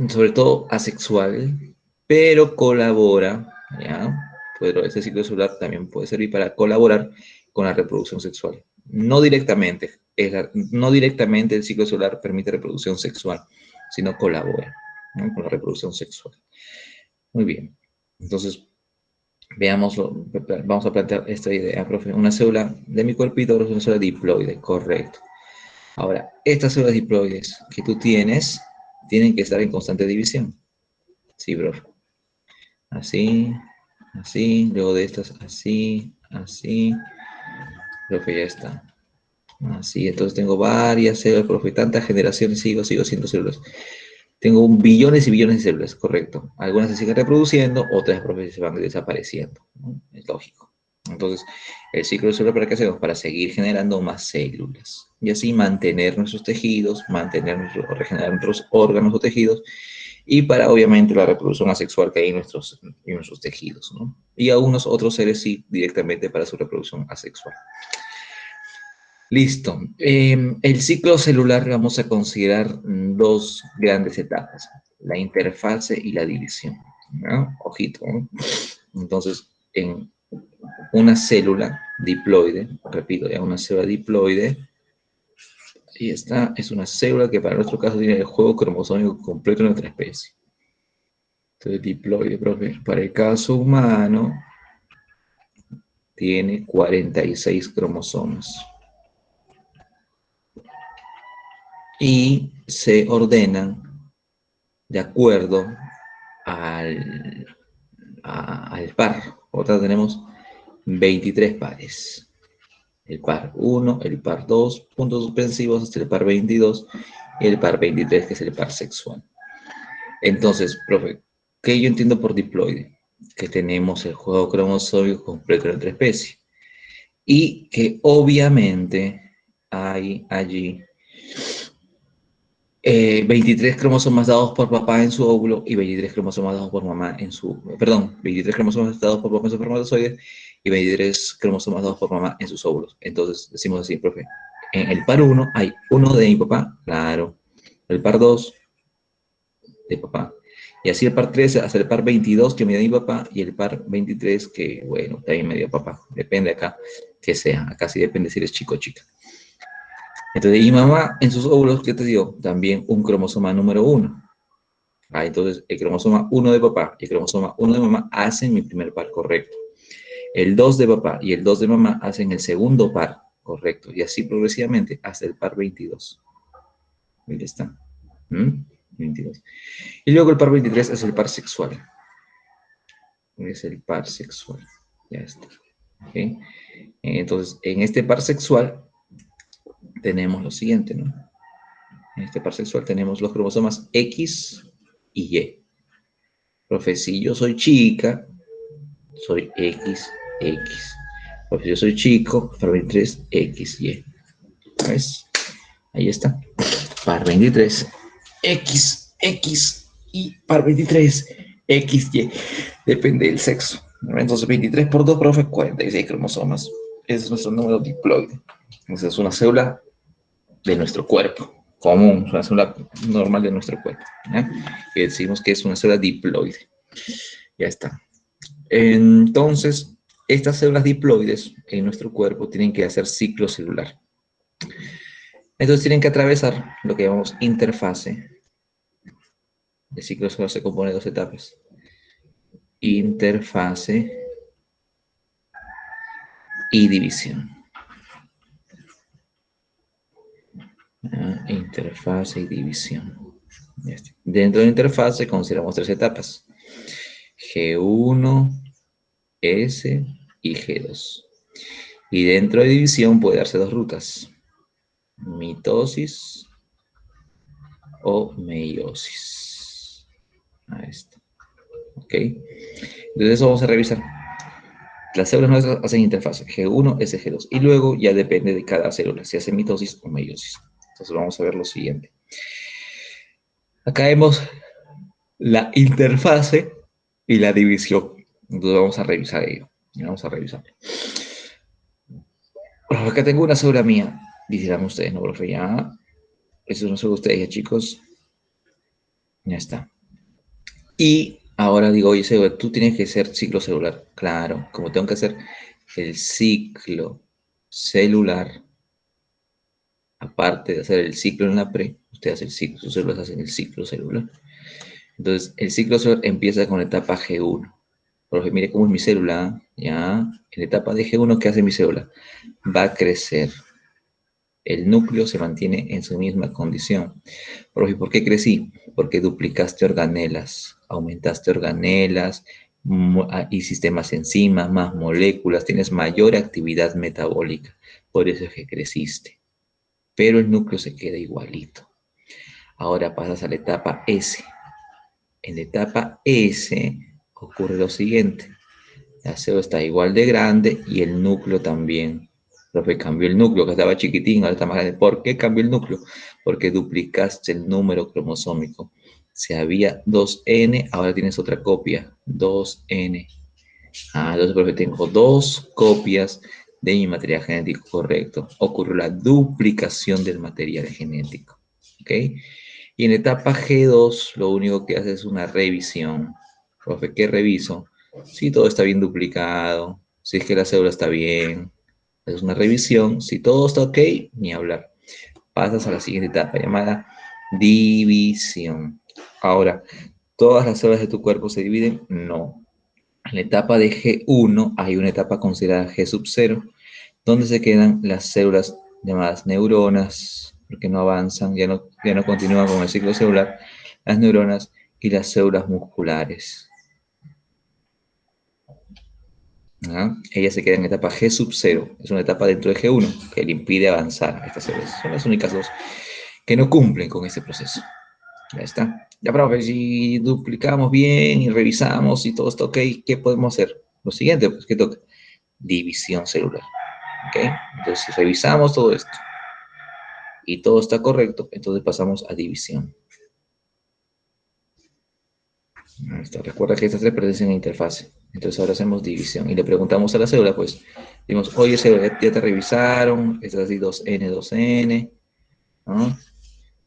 sobre todo asexual, pero colabora, ¿ya? Pero este ciclo celular también puede servir para colaborar con la reproducción sexual. No directamente, no directamente el ciclo celular permite reproducción sexual, sino colabora, ¿no? Con la reproducción sexual. Muy bien. Entonces, veámoslo, vamos a plantear esta idea, profe. Una célula de mi cuerpito es una célula diploide, correcto. Ahora, estas células diploides que tú tienes, tienen que estar en constante división. Sí, profe. Así, así, luego de estas, así, así. Profe, ya está. Así, entonces tengo varias células, profe. Tantas generaciones sigo siendo células. Tengo billones y billones de células, correcto. Algunas se siguen reproduciendo, otras, profe, se van desapareciendo, ¿no? Es lógico. Entonces, el ciclo celular, ¿para qué hacemos? Para seguir generando más células. Y así mantener nuestros tejidos, regenerar nuestros órganos o tejidos, y para, obviamente, la reproducción asexual que hay en nuestros tejidos, ¿no? Y algunos otros seres sí, directamente para su reproducción asexual. Listo. El ciclo celular vamos a considerar dos grandes etapas: la interfase y la división, ¿no? Ojito, ¿no? Entonces, en una célula diploide, repito, ya una célula diploide, y esta es una célula que para nuestro caso tiene el juego cromosómico completo de nuestra especie. Entonces, diploide, profe, para el caso humano, tiene 46 cromosomas. Y se ordenan de acuerdo al par. Otra tenemos 23 pares. El par 1, el par 2, puntos suspensivos hasta el par 22, y el par 23, que es el par sexual. Entonces, profe, ¿qué yo entiendo por diploide? Que tenemos el juego cromosómico completo de nuestra especie. Y que obviamente hay allí 23 cromosomas dados por papá en su óvulo y 23 cromosomas dados por mamá en su... Perdón, 23 cromosomas dados por papá en su espermatozoide y 23 cromosomas dados por mamá en sus óvulos. Entonces, decimos así, profe. En el par 1 hay uno de mi papá, claro. El par 2 de papá. Y así el par 3 hasta el par 22 que me dio mi papá, y el par 23 que, bueno, también me dio papá. Depende acá que sea. Acá sí depende si eres chico o chica. Entonces, y mamá en sus óvulos, ¿qué te dio? También un cromosoma número 1. Entonces, el cromosoma 1 de papá y el cromosoma 1 de mamá hacen mi primer par, correcto. El 2 de papá y el 2 de mamá hacen el segundo par, correcto. Y así progresivamente hasta el par 22. Ahí está. 22. Y luego el par 23 es el par sexual. Es el par sexual. Ya está. ¿Ok? Entonces, en este par sexual tenemos lo siguiente, ¿no? En este par sexual tenemos los cromosomas X y Y. Profe, si yo soy chica, soy XX. Profe, si yo soy chico, par 23, XY. ¿Ves? Ahí está. Par 23, XX y par 23, XY. Depende del sexo. Entonces, 23 por 2, profe, 46 cromosomas. Ese es nuestro número diploide. Esa es una célula de nuestro cuerpo, común, una célula normal de nuestro cuerpo. ¿Ya? Que decimos que es una célula diploide. Ya está. Entonces, estas células diploides en nuestro cuerpo tienen que hacer ciclo celular. Entonces tienen que atravesar lo que llamamos interfase. El ciclo celular se compone de dos etapas. Interfase y división. Interfase y división. Dentro de la interfase consideramos tres etapas. G1, S y G2. Y dentro de división puede darse dos rutas. Mitosis o meiosis. Ahí está. ¿Ok? Entonces eso vamos a revisar. Las células nuestras hacen interfase G1, S, G2. Y luego ya depende de cada célula, si hace mitosis o meiosis. Entonces vamos a ver lo siguiente. Acá vemos la interfase y la división. Entonces vamos a revisar ello. Vamos a revisar. Bueno, acá tengo una célula mía. Dirán ustedes, ¿no, profe? Ya. Eso es una célula de ustedes, ya, chicos. Ya está. Y ahora digo, oye, Seba, tú tienes que hacer ciclo celular. Claro, como tengo que hacer el ciclo celular, aparte de hacer el ciclo en la pre, usted hace el ciclo, sus células hacen el ciclo celular. Entonces, el ciclo celular empieza con la etapa G1. Profe, mire cómo es mi célula, ¿ya? En la etapa de G1, ¿qué hace mi célula? Va a crecer. El núcleo se mantiene en su misma condición. Profe, ¿por qué crecí? Porque duplicaste organelas, aumentaste organelas, y sistemas enzimas, más moléculas, tienes mayor actividad metabólica. Por eso es que creciste. Pero el núcleo se queda igualito. Ahora pasas a la etapa S. En la etapa S ocurre lo siguiente. La célula está igual de grande y el núcleo también. Profe, cambió el núcleo, que estaba chiquitín, ahora está más grande. ¿Por qué cambió el núcleo? Porque duplicaste el número cromosómico. Si había 2N, ahora tienes otra copia, 2N. Entonces, profe, tengo dos copias de mi material genético correcto. Ocurrió la duplicación del material genético. ¿Ok? Y en la etapa G2, lo único que hace es una revisión. Profe, ¿qué reviso? Si todo está bien duplicado, si es que la célula está bien, es una revisión. Si todo está ok, ni hablar. Pasas a la siguiente etapa llamada división. Ahora, ¿todas las células de tu cuerpo se dividen? No. En la etapa de G1 hay una etapa considerada G sub 0, donde se quedan las células llamadas neuronas, porque no avanzan, ya no continúan con el ciclo celular, las neuronas y las células musculares. ¿Ah? Ellas se quedan en etapa G sub 0, es una etapa dentro de G1 que le impide avanzar a estas células. Son las únicas dos que no cumplen con este proceso. Ya está. Ya, profe, si duplicamos bien y revisamos y todo está ok, ¿qué podemos hacer? Lo siguiente, pues, ¿qué toca? División celular. ¿Ok? Entonces, si revisamos todo esto y todo está correcto, entonces pasamos a división. Recuerda que estas tres pertenecen a la interfase. Entonces ahora hacemos división y le preguntamos a la célula, pues, decimos, oye, célula, ya te revisaron, estás así 2N, 2N, ¿no?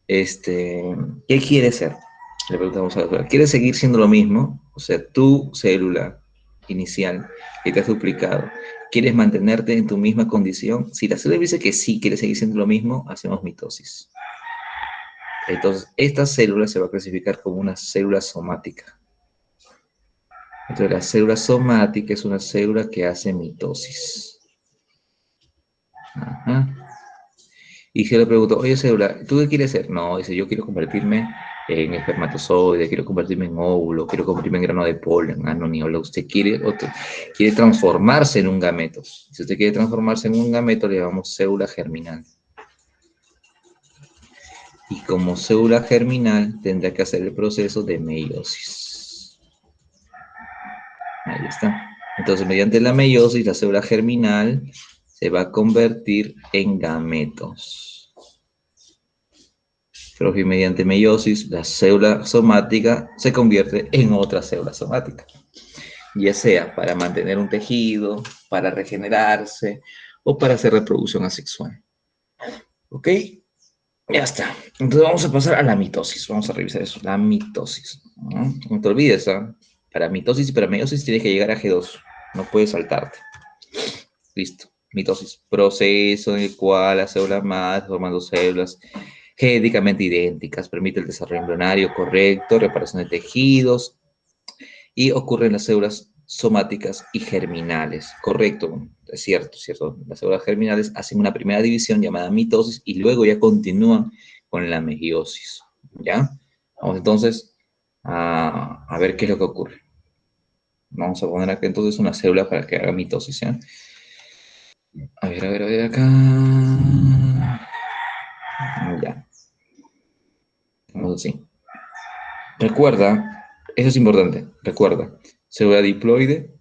¿Qué quieres ser? Le preguntamos a la célula, ¿quieres seguir siendo lo mismo? O sea, tu célula inicial que te has duplicado, ¿quieres mantenerte en tu misma condición? Si la célula dice que sí, quiere seguir siendo lo mismo, hacemos mitosis. Entonces, esta célula se va a clasificar como una célula somática. Entonces, la célula somática es una célula que hace mitosis. Ajá. Y se le pregunto, oye, célula, ¿tú qué quieres ser? No, dice, yo quiero convertirme en espermatozoide, quiero convertirme en óvulo, quiero convertirme en grano de polen, no, ni habla, usted quiere transformarse en un gameto. Si usted quiere transformarse en un gameto, le llamamos célula germinal. Y como célula germinal, tendrá que hacer el proceso de meiosis. Ahí está. Entonces, mediante la meiosis, la célula germinal se va a convertir en gametos. Pero que mediante meiosis, la célula somática se convierte en otra célula somática. Ya sea para mantener un tejido, para regenerarse o para hacer reproducción asexual. ¿Ok? Ya está. Entonces vamos a pasar a la mitosis. Vamos a revisar eso. La mitosis. No te olvides, ¿eh? Para mitosis y para meiosis tienes que llegar a G2. No puedes saltarte. Listo. Mitosis. Proceso en el cual las células madres formando células genéticamente idénticas. Permite el desarrollo embrionario correcto, reparación de tejidos y ocurre en las células somáticas y germinales. Correcto, es cierto, cierto. Las células germinales hacen una primera división llamada mitosis y luego ya continúan con la meiosis. ¿Ya? Vamos entonces a ver qué es lo que ocurre. Vamos a poner acá entonces una célula para que haga mitosis. ¿Ya? A ver acá. Ya. Vamos así. Recuerda, eso es importante, recuerda, célula diploide,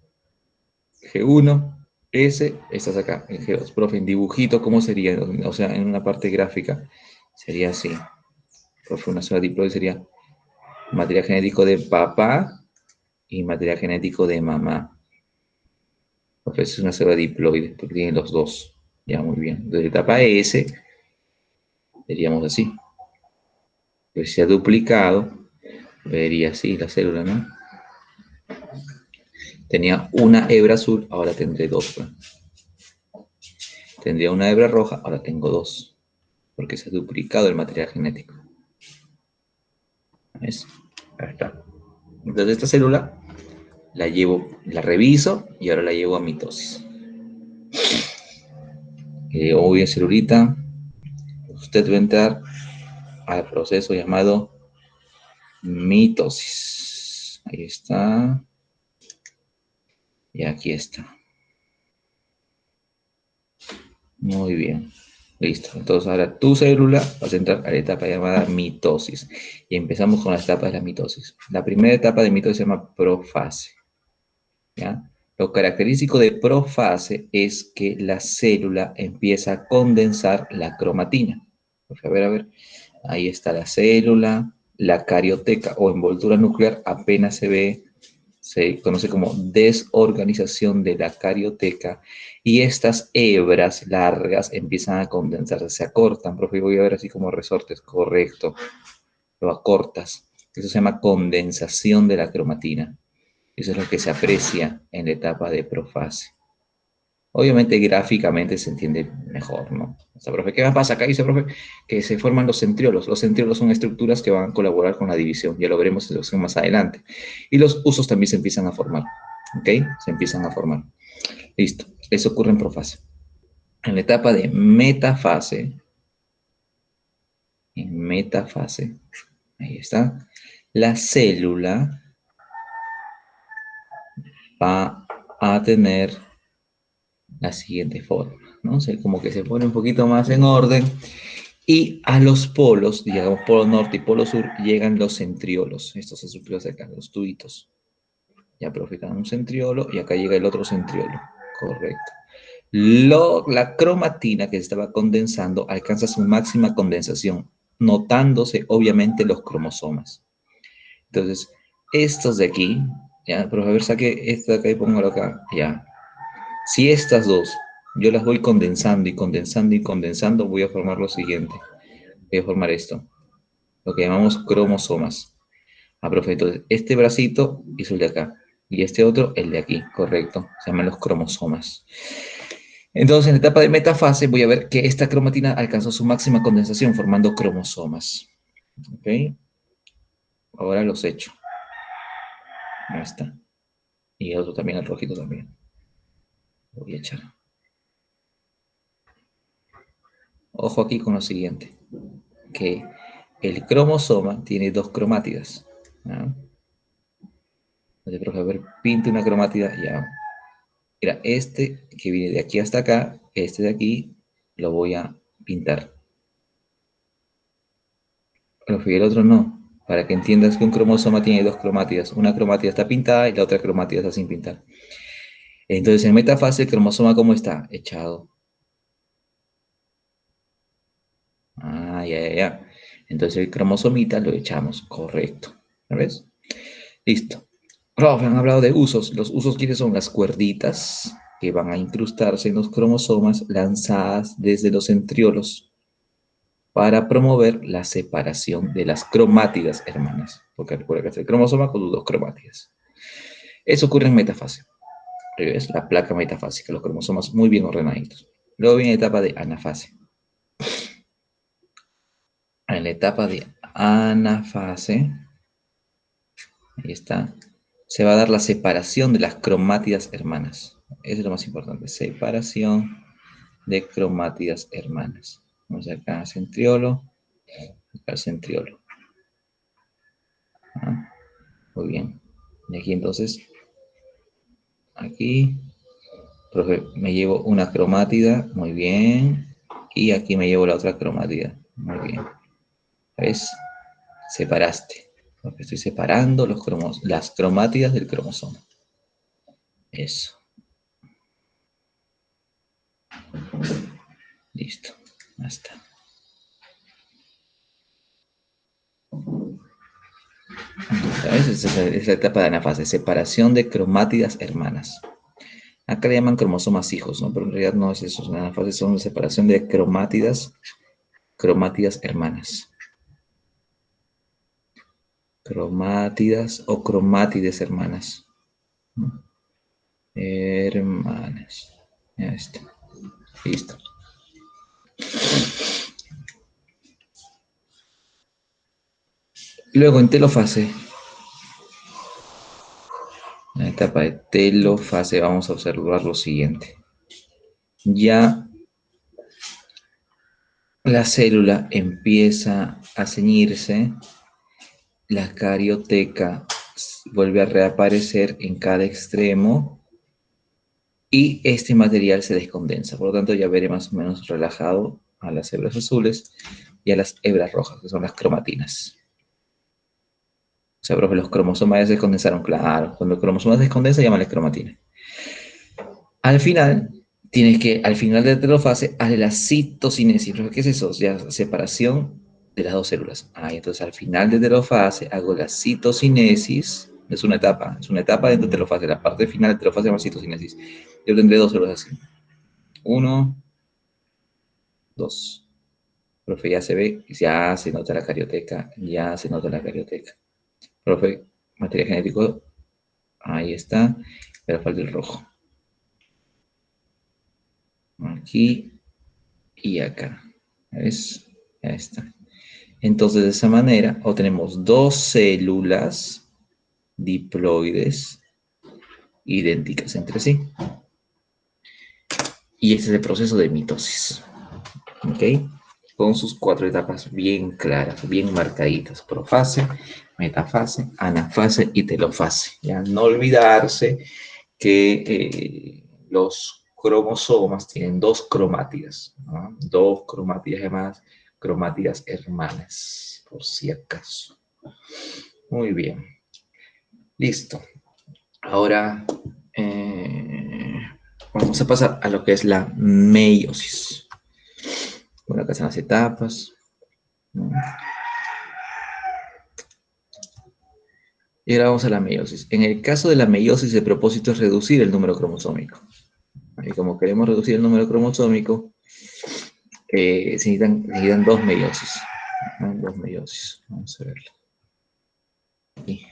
G1, S, estás acá, en G2. Profe, en dibujito, ¿cómo sería? O sea, en una parte gráfica, sería así. Profe, una célula diploide sería material genético de papá y material genético de mamá. Profe, es una célula diploide, porque tiene los dos. Ya, muy bien. Entonces, etapa S, veríamos así. Pues si se ha duplicado, vería así la célula, ¿no? Tenía una hebra azul, ahora tendré dos. ¿No? Tendría una hebra roja, ahora tengo dos, porque se ha duplicado el material genético. ¿Ves? Ahí está. Entonces esta célula la llevo, la reviso y ahora la llevo a mitosis. Hoy en celulita, usted va a entrar al proceso llamado mitosis. Ahí está. Y aquí está. Muy bien. Listo. Entonces ahora tu célula va a entrar a la etapa llamada mitosis. Y empezamos con las etapas de la mitosis. La primera etapa de mitosis se llama profase. ¿Ya? Lo característico de profase es que la célula empieza a condensar la cromatina. A ver. Ahí está la célula, la carioteca o envoltura nuclear apenas se ve, se conoce como desorganización de la carioteca y estas hebras largas empiezan a condensarse, se acortan, profe, voy a ver así como resortes, correcto, lo acortas. Eso se llama condensación de la cromatina. Eso es lo que se aprecia en la etapa de profase. Obviamente gráficamente se entiende mejor, ¿no? O sea, profe, ¿qué más pasa acá? Dice, profe, que se forman los centriolos. Los centriolos son estructuras que van a colaborar con la división. Ya lo veremos en la sección más adelante. Y los usos también se empiezan a formar. ¿Ok? Se empiezan a formar. Listo. Eso ocurre en profase. En la etapa de metafase, ahí está, la célula va a tener la siguiente forma, ¿no? O sea, como que se pone un poquito más en orden y a los polos, digamos polo norte y polo sur, llegan los centriolos, estos estructuras de acá, los tubitos. Ya profitan un centriolo y acá llega el otro centriolo, correcto. La cromatina que se estaba condensando alcanza su máxima condensación, notándose obviamente los cromosomas. Entonces, estos de aquí, ya, pero a ver, saque esto de acá y póngalo acá, ya. Si estas dos yo las voy condensando y condensando y condensando, voy a formar lo siguiente. Voy a formar esto, lo que llamamos cromosomas. Ah, profe, entonces este bracito hizo el de acá y este otro el de aquí, correcto. Se llaman los cromosomas. Entonces, en la etapa de metafase voy a ver que esta cromatina alcanzó su máxima condensación formando cromosomas. ¿Ok? Ahora los echo. Ahí está. Y el otro también, el rojito también. Lo voy a echar. Ojo aquí con lo siguiente. Que el cromosoma tiene dos cromátidas. ¿Ya? Entonces, profe, a ver, pinte una cromátida, ya. Mira, este que viene de aquí hasta acá, este de aquí, lo voy a pintar. Profe, y el otro no. Para que entiendas que un cromosoma tiene dos cromátidas. Una cromátida está pintada y la otra cromátida está sin pintar. Entonces, en metafase, el cromosoma, ¿cómo está? Echado. Ah, ya. Entonces, el cromosomita lo echamos. Correcto. ¿Ves? Listo. Profe, han hablado de usos. Los usos, ¿quiénes son? Las cuerditas que van a incrustarse en los cromosomas lanzadas desde los centriolos para promover la separación de las cromátidas hermanas. Porque recuerda que es el cromosoma con sus dos cromátidas. Eso ocurre en metafase. Es la placa metafásica, los cromosomas muy bien ordenaditos. Luego viene la etapa de anafase. En la etapa de anafase, ahí está, se va a dar la separación de las cromátidas hermanas. Eso es lo más importante, separación de cromátidas hermanas. Vamos acá, centriolo, acá centriolo. ¿Ah? Muy bien. Y aquí entonces, aquí, profe, me llevo una cromátida, muy bien. Y aquí me llevo la otra cromátida, muy bien. ¿Ves? Separaste. Porque estoy separando las cromátidas del cromosoma. Eso. Listo. Ya está. ¿Sabes? Es la etapa de anafase. Separación de cromátidas hermanas. Acá le llaman cromosomas hijos, ¿no? Pero en realidad no es eso. En anafase son la separación de cromátidas hermanas. Cromátidas o cromátides hermanas. Hermanas. Ya está. Listo. Luego en telofase, en la etapa de telofase, vamos a observar lo siguiente. Ya la célula empieza a ceñirse, la carioteca vuelve a reaparecer en cada extremo y este material se descondensa. Por lo tanto, ya veré más o menos relajado a las hebras azules y a las hebras rojas, que son las cromatinas. O sea, profe, los cromosomas ya se descondensaron, claro. Cuando el cromosoma se descondensa, llámale cromatina. Al final, al final de la telofase, haz la citocinesis. ¿Qué es eso? Ya separación de las dos células. Entonces al final de telofase hago la citocinesis. Es una etapa dentro de telofase. La parte final de telofase se llama citocinesis. Yo tendré dos células así. 1, 2. Profe, ya se ve, ya se nota la carioteca, Profe, material genético, ahí está, pero falta el rojo. Aquí y acá. ¿Ves? Ya está. Entonces, de esa manera, obtenemos dos células diploides idénticas entre sí. Y este es el proceso de mitosis. ¿Ok? Con sus 4 etapas bien claras, bien marcaditas. Profase, metafase, anafase y telofase. Ya no olvidarse que los cromosomas tienen dos cromátidas, ¿no? Dos cromátidas además, cromátidas hermanas, por si acaso. Muy bien. Listo. Ahora vamos a pasar a lo que es la meiosis. Bueno, acá están las etapas. Y ahora vamos a la meiosis. En el caso de la meiosis, el propósito es reducir el número cromosómico. Y como queremos reducir el número cromosómico, se necesitan dos meiosis. Dos meiosis. Vamos a verlo. Aquí.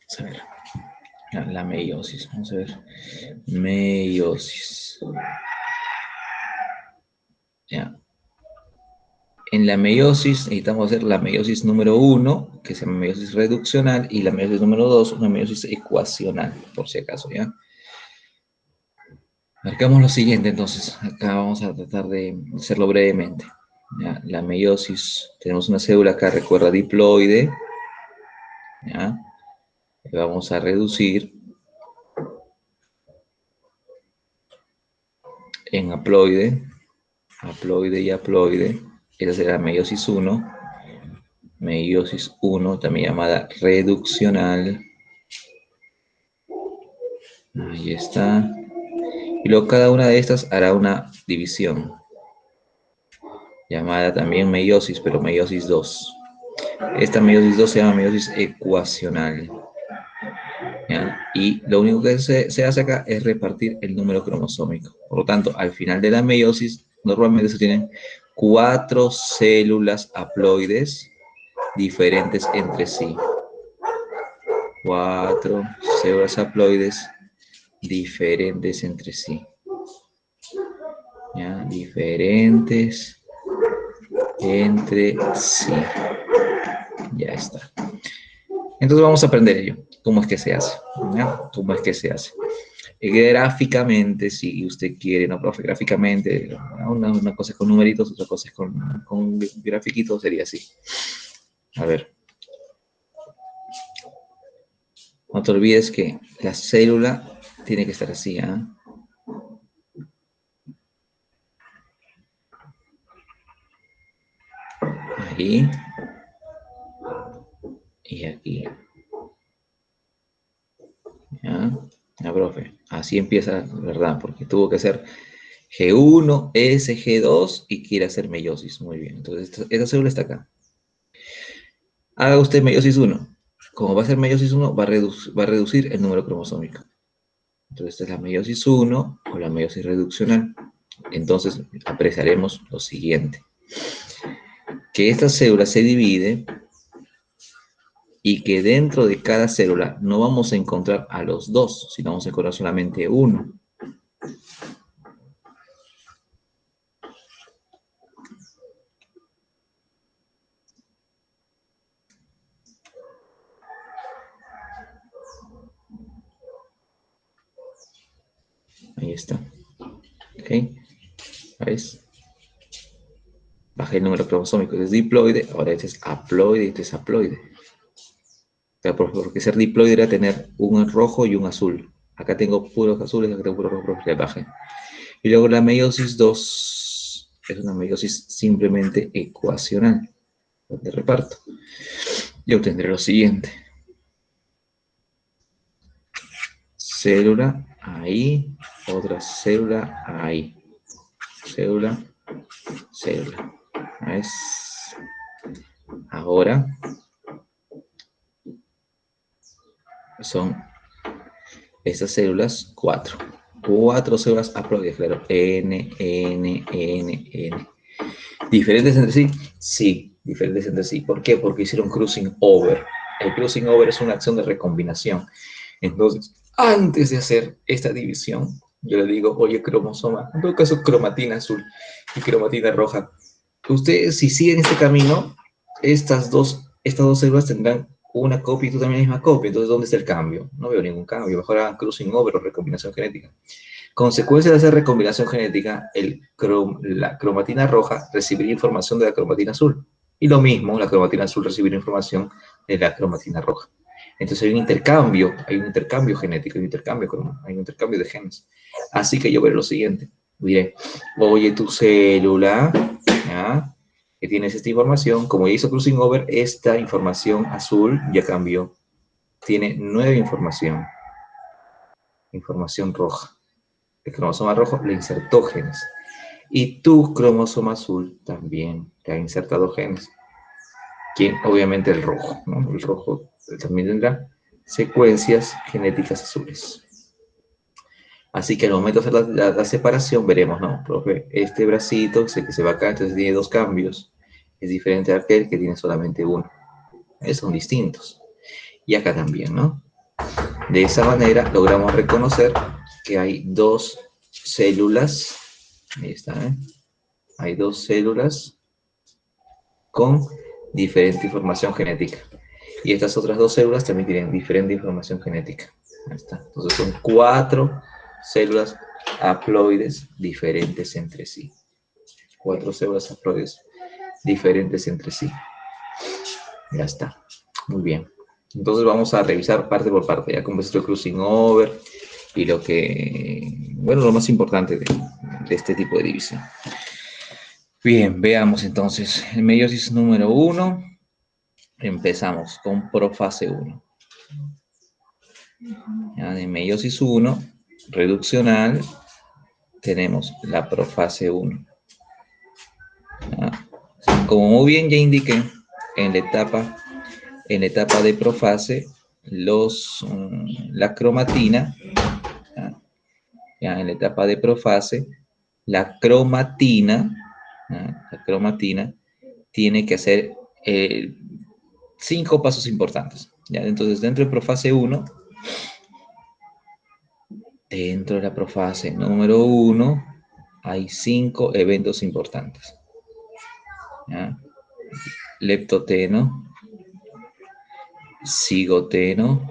Vamos a ver. La meiosis. Vamos a ver. Meiosis. Ya. En la meiosis necesitamos hacer la meiosis número 1, que se llama meiosis reduccional, y la meiosis número 2, una meiosis ecuacional, por si acaso, ¿ya? Marcamos lo siguiente, entonces. Acá vamos a tratar de hacerlo brevemente. ¿Ya? La meiosis, tenemos una célula acá, recuerda, diploide. ¿Ya? Vamos a reducir en haploide, haploide y haploide. Esa será meiosis 1. Meiosis 1, también llamada reduccional. Ahí está. Y luego cada una de estas hará una división, llamada también meiosis, pero meiosis 2. Esta meiosis 2 se llama meiosis ecuacional. ¿Ya? Y lo único que se hace acá es repartir el número cromosómico. Por lo tanto, al final de la meiosis, normalmente se tienen 4 células haploides diferentes entre sí. 4 células haploides diferentes entre sí. ¿Ya? Diferentes entre sí. Ya está. Entonces vamos a aprender ello. ¿Cómo es que se hace? ¿Ya? ¿Cómo es que se hace? Gráficamente, si usted quiere, no, profe, gráficamente, una cosa es con numeritos, otra cosa es con grafiquitos, sería así. A ver. No te olvides que la célula tiene que estar así, ¿ah? Ahí. Y aquí. ¿Ya? Ya, profe. Así empieza, ¿verdad? Porque tuvo que ser G1, S, G2 y quiere hacer meiosis. Muy bien. Entonces, esta célula está acá. Haga usted meiosis 1. Como va a ser meiosis 1, va a reducir el número cromosómico. Entonces, esta es la meiosis 1 o la meiosis reduccional. Entonces, apreciaremos lo siguiente. Que esta célula se divide y que dentro de cada célula no vamos a encontrar a los dos, sino vamos a encontrar solamente uno. Ahí está. ¿Ok? ¿Ves? Bajé el número cromosómico. Este es diploide, ahora este es haploide y este es haploide. O sea, porque ser diploide era tener un rojo y un azul. Acá tengo puros azules, acá tengo puros rojos, le bajé. Y luego la meiosis 2 es una meiosis simplemente ecuacional, de reparto. Y obtendré lo siguiente. Célula ahí, otra célula ahí. Célula, célula. ¿Ves? Ahora son estas células 4. 4 células haploides, claro. N, N, N, N. ¿Diferentes entre sí? Sí, diferentes entre sí. ¿Por qué? Porque hicieron crossing over. El crossing over es una acción de recombinación. Entonces, antes de hacer esta división, yo le digo, oye, cromosoma, en todo caso, cromatina azul y cromatina roja. Ustedes, si siguen este camino, estas dos células tendrán una copia y tú también la misma copia. Entonces, ¿dónde está el cambio? No veo ningún cambio. Mejor hagan crossing over o recombinación genética. Consecuencia de esa recombinación genética, la cromatina roja recibiría información de la cromatina azul. Y lo mismo, la cromatina azul recibiría información de la cromatina roja. Entonces hay un intercambio genético, hay un intercambio de genes. Así que yo veré lo siguiente. Diré, oye, tu célula, ¿ya? Que tienes esta información, como ya hizo crossing over, esta información azul ya cambió. Tiene nueva información. Información roja. El cromosoma rojo le insertó genes. Y tu cromosoma azul también te ha insertado genes. ¿Quién? Obviamente el rojo, ¿no? El rojo también tendrá secuencias genéticas azules. Así que al momento de hacer la separación veremos, ¿no? Profe, este bracito sé que se va acá, entonces tiene dos cambios. Es diferente a aquel que tiene solamente uno. Son distintos. Y acá también, ¿no? De esa manera logramos reconocer que hay dos células. Ahí está, ¿eh? Hay dos células con diferente información genética. Y estas otras dos células también tienen diferente información genética. Ahí está. Entonces son 4 células haploides diferentes entre sí. 4 células haploides diferentes entre sí. Ya está. Muy bien. Entonces vamos a revisar parte por parte, ya como esto crossing over y lo que, bueno, lo más importante de este tipo de división. Bien, veamos entonces. En meiosis número 1, empezamos con profase 1. Ya, en meiosis 1, reduccional, tenemos la profase 1. ¿Ya? Como muy bien ya indiqué, en la etapa de profase, la cromatina, ¿ya? En la etapa de profase, la cromatina, ¿ya? La cromatina tiene que hacer 5 pasos importantes. ¿Ya? Entonces, dentro de profase 1, dentro de la profase número 1, hay 5 eventos importantes. ¿Ya? Leptoteno, cigoteno,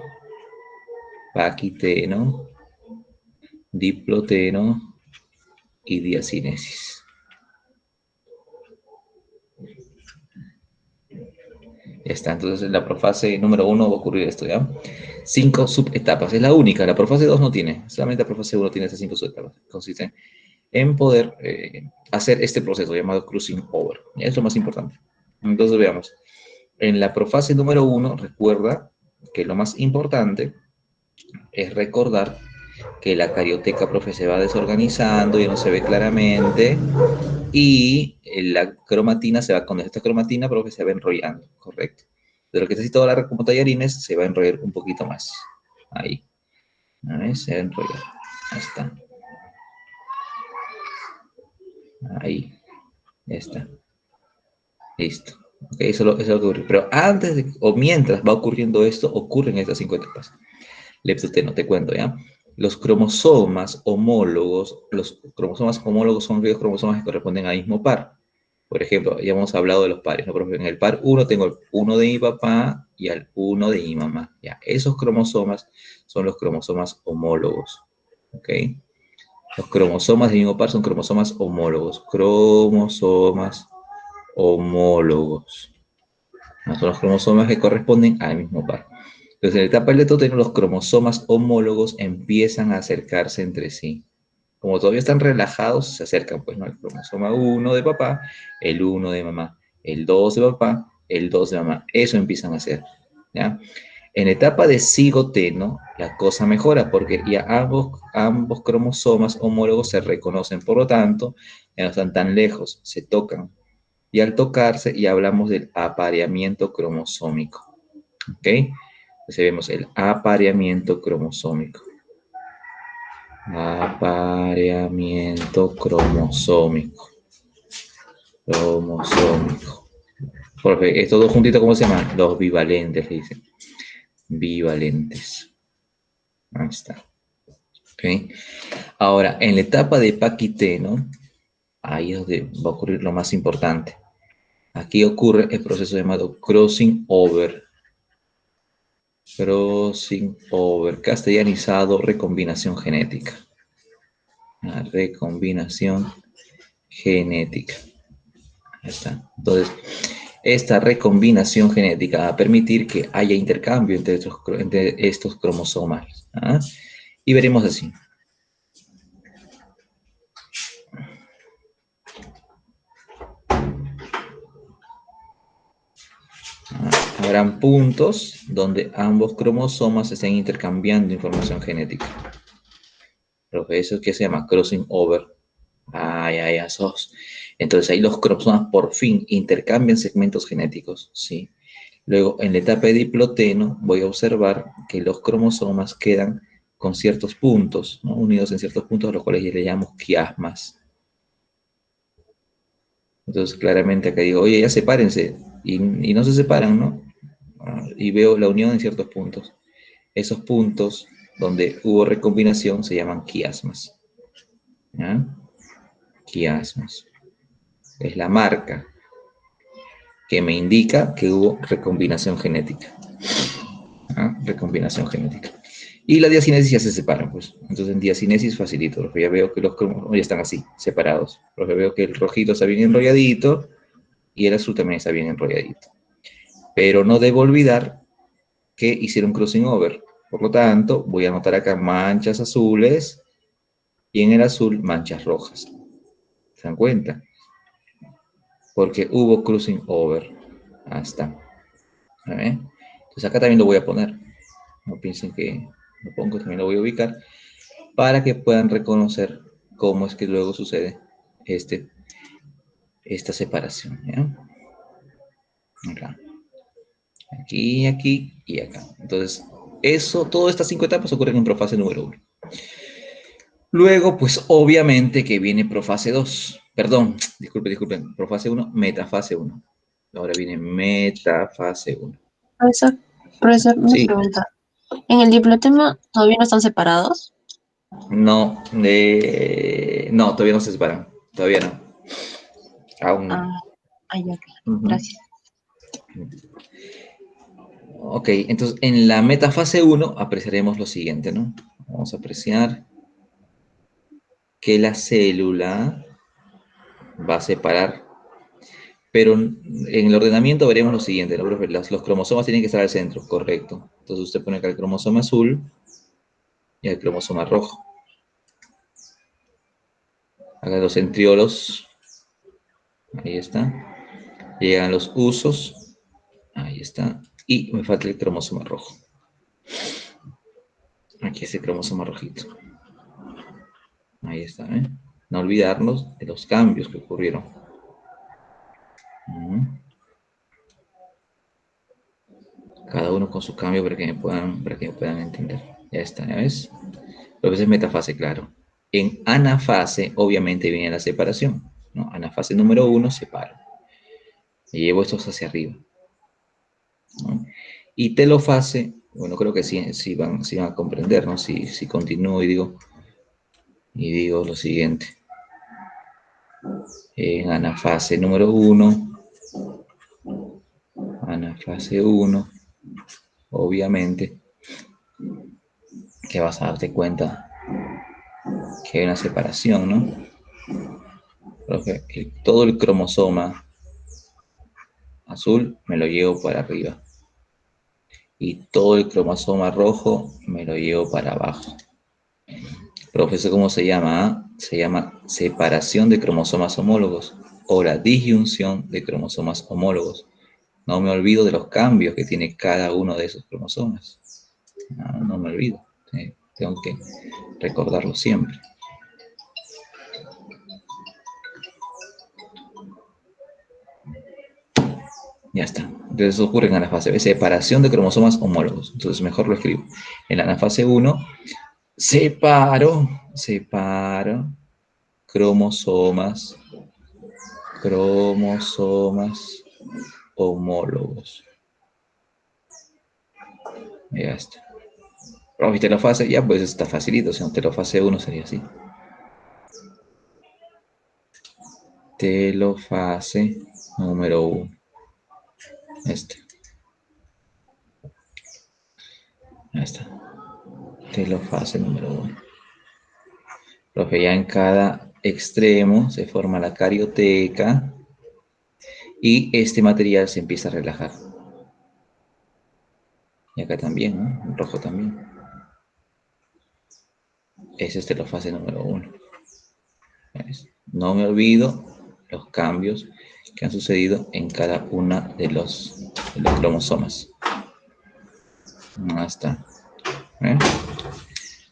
paquiteno, diploteno y diacinesis. Ya está, entonces en la profase número 1 va a ocurrir esto, ¿ya? 5 subetapas, es la única, la profase 2 no tiene, solamente la profase 1 tiene esas 5 subetapas. Consisten en poder hacer este proceso llamado crossing over, ¿ya? Es lo más importante. Entonces veamos, en la profase número 1, recuerda que lo más importante es recordar que la carioteca, profe, se va desorganizando y no se ve claramente, y la cromatina se va, con esta cromatina, profe, se va enrollando, ¿correcto? De lo que necesito hablar como tallarines, se va a enrollar un poquito más. Ahí. ¿Ves? Se va a enrollar. Ahí está. Ahí. Ya está. Listo. Okay, eso es lo que ocurre. Pero antes o mientras va ocurriendo esto, ocurren estas 5 etapas. Leptoteno, te cuento, ¿ya? Los cromosomas homólogos son aquellos cromosomas que corresponden al mismo par. Por ejemplo, ya hemos hablado de los pares, ¿no? En el par 1 tengo el 1 de mi papá y al 1 de mi mamá. Ya, esos cromosomas son los cromosomas homólogos. ¿Ok? Los cromosomas del mismo par son cromosomas homólogos. Cromosomas homólogos. No son los cromosomas que corresponden al mismo par. Entonces, en la etapa del leptoteno, los cromosomas homólogos empiezan a acercarse entre sí. Como todavía están relajados, se acercan, pues, ¿no? El cromosoma 1 de papá, el 1 de mamá, el 2 de papá, el 2 de mamá. Eso empiezan a hacer, ¿ya? En etapa de cigoteno, la cosa mejora porque ya ambos cromosomas homólogos se reconocen, por lo tanto, ya no están tan lejos, se tocan. Y al tocarse, ya hablamos del apareamiento cromosómico, ¿ok? Entonces vemos el apareamiento cromosómico. Apareamiento cromosómico. Cromosómico. Porque estos dos juntitos, ¿cómo se llaman? Los bivalentes, le dicen. Bivalentes. Ahí está. ¿Okay? Ahora, en la etapa de paquiteno, ahí es donde va a ocurrir lo más importante. Aquí ocurre el proceso llamado crossing over. Crossing over, castellanizado, recombinación genética. La recombinación genética. Ahí está. Entonces, esta recombinación genética va a permitir que haya intercambio entre estos cromosomas. ¿Ah? Y veremos así. Habrán puntos donde ambos cromosomas estén intercambiando información genética. Pero eso es que se llama crossing over. Ya sos. Entonces ahí los cromosomas por fin intercambian segmentos genéticos, ¿sí? Luego, en la etapa de diploteno, voy a observar que los cromosomas quedan con ciertos puntos, ¿no? Unidos en ciertos puntos, a los cuales ya le llamamos quiasmas. Entonces, claramente acá digo, oye, ya sepárense, y no se separan, ¿no? Y veo la unión en ciertos puntos. Esos puntos donde hubo recombinación se llaman quiasmas. ¿Ya? Quiasmas. Es la marca que me indica que hubo recombinación genética. ¿Ah? Recombinación genética. Y la diacinesis ya se separan, pues. Entonces en diacinesis facilito, profe. Ya veo que los cromos ya están así, separados. Profe, veo que el rojito está bien enrolladito y el azul también está bien enrolladito. Pero no debo olvidar que hicieron crossing over. Por lo tanto, voy a anotar acá manchas azules y en el azul manchas rojas. ¿Se dan cuenta? Porque hubo crossing over. Ahí está. Entonces acá también lo voy a poner. No piensen que lo pongo, también lo voy a ubicar para que puedan reconocer cómo es que luego sucede esta separación. ¿Ya? Acá. Aquí, aquí y acá. Entonces, todas estas 5 etapas ocurren en profase número 1. Luego, pues obviamente que viene profase 2. Perdón, disculpen, profase 1, metafase 1. Ahora viene metafase 1. Profesor, una Sí, pregunta. ¿En el diplotema todavía no están separados? no, no, todavía no se separan. Todavía no. Aún Ah, no. ay, ok. Ujú. Gracias. Ok, entonces en la metafase 1 apreciaremos lo siguiente, ¿no? Vamos a apreciar que la célula va a separar, pero en el ordenamiento veremos lo siguiente, ¿no, profe? Los cromosomas tienen que estar al centro, correcto. Entonces usted pone acá el cromosoma azul y el cromosoma rojo. Acá los centriolos, ahí está. Llegan los usos, ahí está. Y me falta el cromosoma rojo. Aquí es el cromosoma rojito. Ahí está, ¿eh? No olvidarnos de los cambios que ocurrieron. Cada uno con su cambio para que me puedan entender. Ya está, ¿ya ves? Pero esa es metafase, claro. En anafase, obviamente, viene la separación, ¿no? Anafase número 1, separo. Me llevo estos hacia arriba, ¿no? Y telofase, bueno, creo que sí van a comprender, ¿no? Si continúo y digo lo siguiente. En anafase número 1, anafase 1, obviamente, que vas a darte cuenta que hay una separación, ¿no? Porque todo el cromosoma azul me lo llevo para arriba y todo el cromosoma rojo me lo llevo para abajo. Profesor, ¿cómo se llama? Se llama separación de cromosomas homólogos o la disyunción de cromosomas homólogos. No me olvido de los cambios que tiene cada uno de esos cromosomas. No me olvido. Tengo que recordarlo siempre. Ya está. Entonces ocurre en la fase B, separación de cromosomas homólogos. Entonces mejor lo escribo. En la fase 1, separo cromosomas homólogos. Ya está. ¿Y telofase? Ya pues está facilito. Si no, telofase 1 sería así. Telofase número 1. Ya está. Telofase número 1. Profe, ya en cada extremo se forma la carioteca y este material se empieza a relajar. Y acá también, ¿no? En rojo también. Esa es telofase número 1. No me olvido los cambios que han sucedido en cada una de los cromosomas. Ahí está. ¿Eh?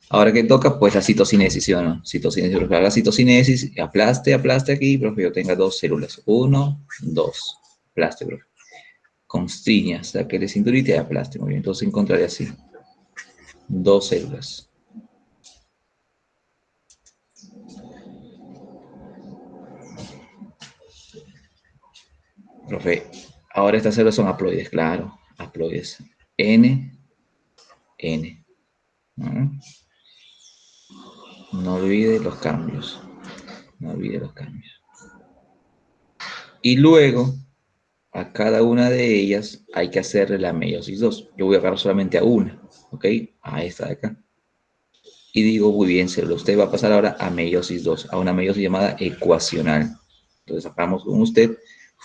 Ahora que toca, pues la citocinesis, ¿sí o no? Citocinesis, profe, la citocinesis, aplaste aquí, profe, yo tenga 2 células. 1, 2. Aplaste, profe. Constriña, saque de cinturita y aplaste. Muy bien, entonces encontraré así. 2 células. Profe, ahora estas células son haploides, claro. Haploides. N. ¿No? No olvide los cambios. No olvide los cambios. Y luego A cada una de ellas hay que hacerle la meiosis 2. Yo voy a agarrar solamente a una, ¿ok? A esta de acá. Y digo, muy bien, Célula, usted va a pasar ahora a meiosis 2, a una meiosis llamada ecuacional. Entonces, sacamos con usted,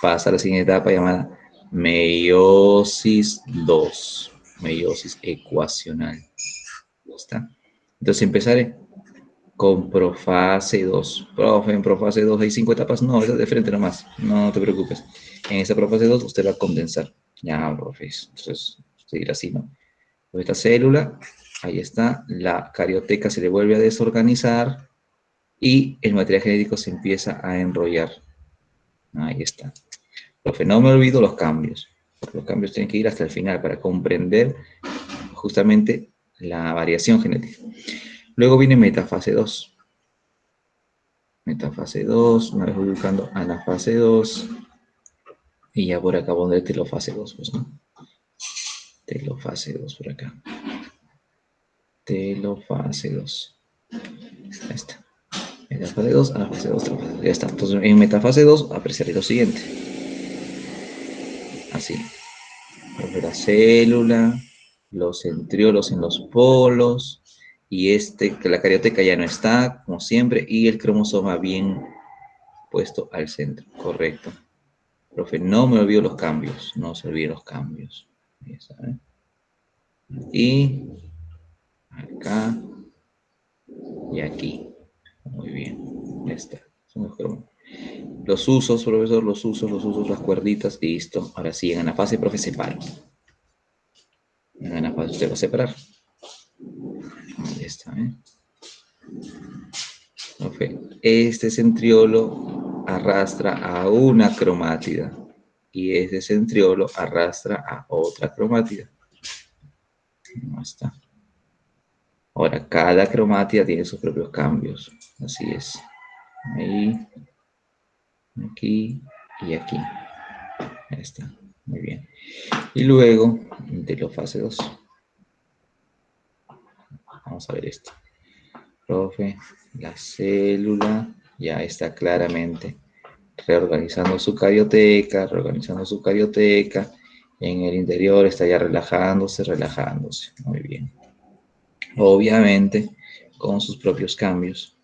pasa a la siguiente etapa llamada meiosis 2, meiosis ecuacional. ¿Está? Entonces, empezaré con profase 2. Profe, en profase 2 hay 5 etapas. No, esa es de frente nomás. No te preocupes. En esa profase 2 usted va a condensar. Ya, profe. Entonces, seguir así, ¿no? Pues esta célula, ahí está, la carioteca se le vuelve a desorganizar y el material genético se empieza a enrollar. Ahí está. Profe, no me olvido los cambios. Los cambios tienen que ir hasta el final para comprender justamente la variación genética. Luego viene metafase 2. Metafase 2, una vez voy buscando a la fase 2, y ya por acá pondré telofase 2, pues, ¿no? Telofase 2 por acá. Telofase 2. Ahí está. Metafase 2 a la fase 2, ya está. Entonces, en metafase 2 apreciaré lo siguiente. Así. La célula, los centriolos en los polos, y que la carioteca ya no está, como siempre, y el cromosoma bien puesto al centro. Correcto. Profe, no me olvido los cambios. No se olviden los cambios. Ahí está, ¿eh? Y acá y aquí. Muy bien. Ya está. Son los cromos. Los usos, profesor, los usos, las cuerditas, listo. Ahora sí, en la fase, profe, separo. En la fase usted va a separar. Ahí está, ¿eh? Profe, este centriolo arrastra a una cromátida y este centriolo arrastra a otra cromátida. Ahí está. Ahora, cada cromátida tiene sus propios cambios. Así es. Ahí, aquí y aquí. Ahí está. Muy bien. Y luego, de la fase 2. Vamos a ver esto. Profe, la célula ya está claramente reorganizando su carioteca, En el interior está ya relajándose. Muy bien. Obviamente, con sus propios cambios.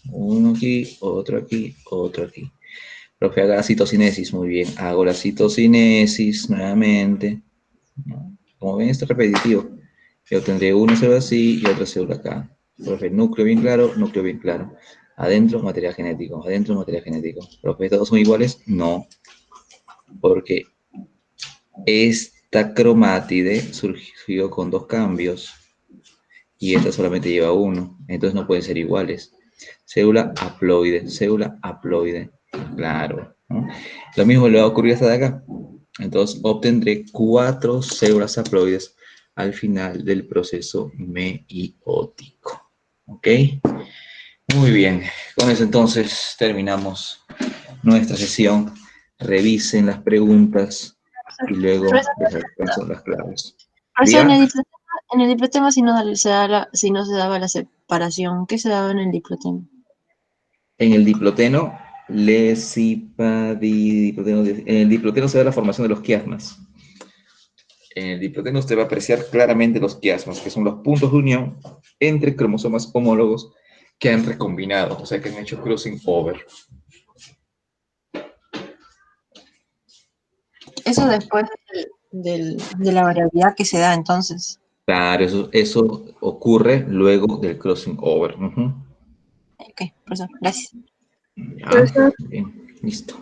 Uno aquí, otro aquí, otro aquí. Profe, haga la citocinesis. Muy bien. Hago la citocinesis nuevamente. ¿No? Como ven, esto es repetitivo. Yo tendré una célula así y otra célula acá. Profe, núcleo bien claro, núcleo bien claro. Adentro, material genético. Adentro, material genético. Profe, ¿todos son iguales? No. Porque esta cromátide surgió con 2 cambios y esta solamente lleva 1. Entonces no pueden ser iguales. Célula haploide, célula haploide. Claro, ¿no? Lo mismo le va a ocurrir hasta de acá. Entonces obtendré 4 células haploides al final del proceso meiótico. ¿Ok? Muy bien. Con eso entonces terminamos nuestra sesión. Revisen las preguntas y luego les alcanzo las claves. Profesor, Diga, en el diplotema si no si no se daba la separación, ¿qué se daba en el diplotema? en el diploteno, en el diploteno se da la formación de los quiasmas. En el diploteno usted va a apreciar claramente los quiasmas, que son los puntos de unión entre cromosomas homólogos que han recombinado, o sea, que han hecho crossing over. Eso después de la variabilidad que se da entonces. Claro, eso ocurre luego del crossing over. Ok, profesor, gracias. Ya, Profesor, bien, listo.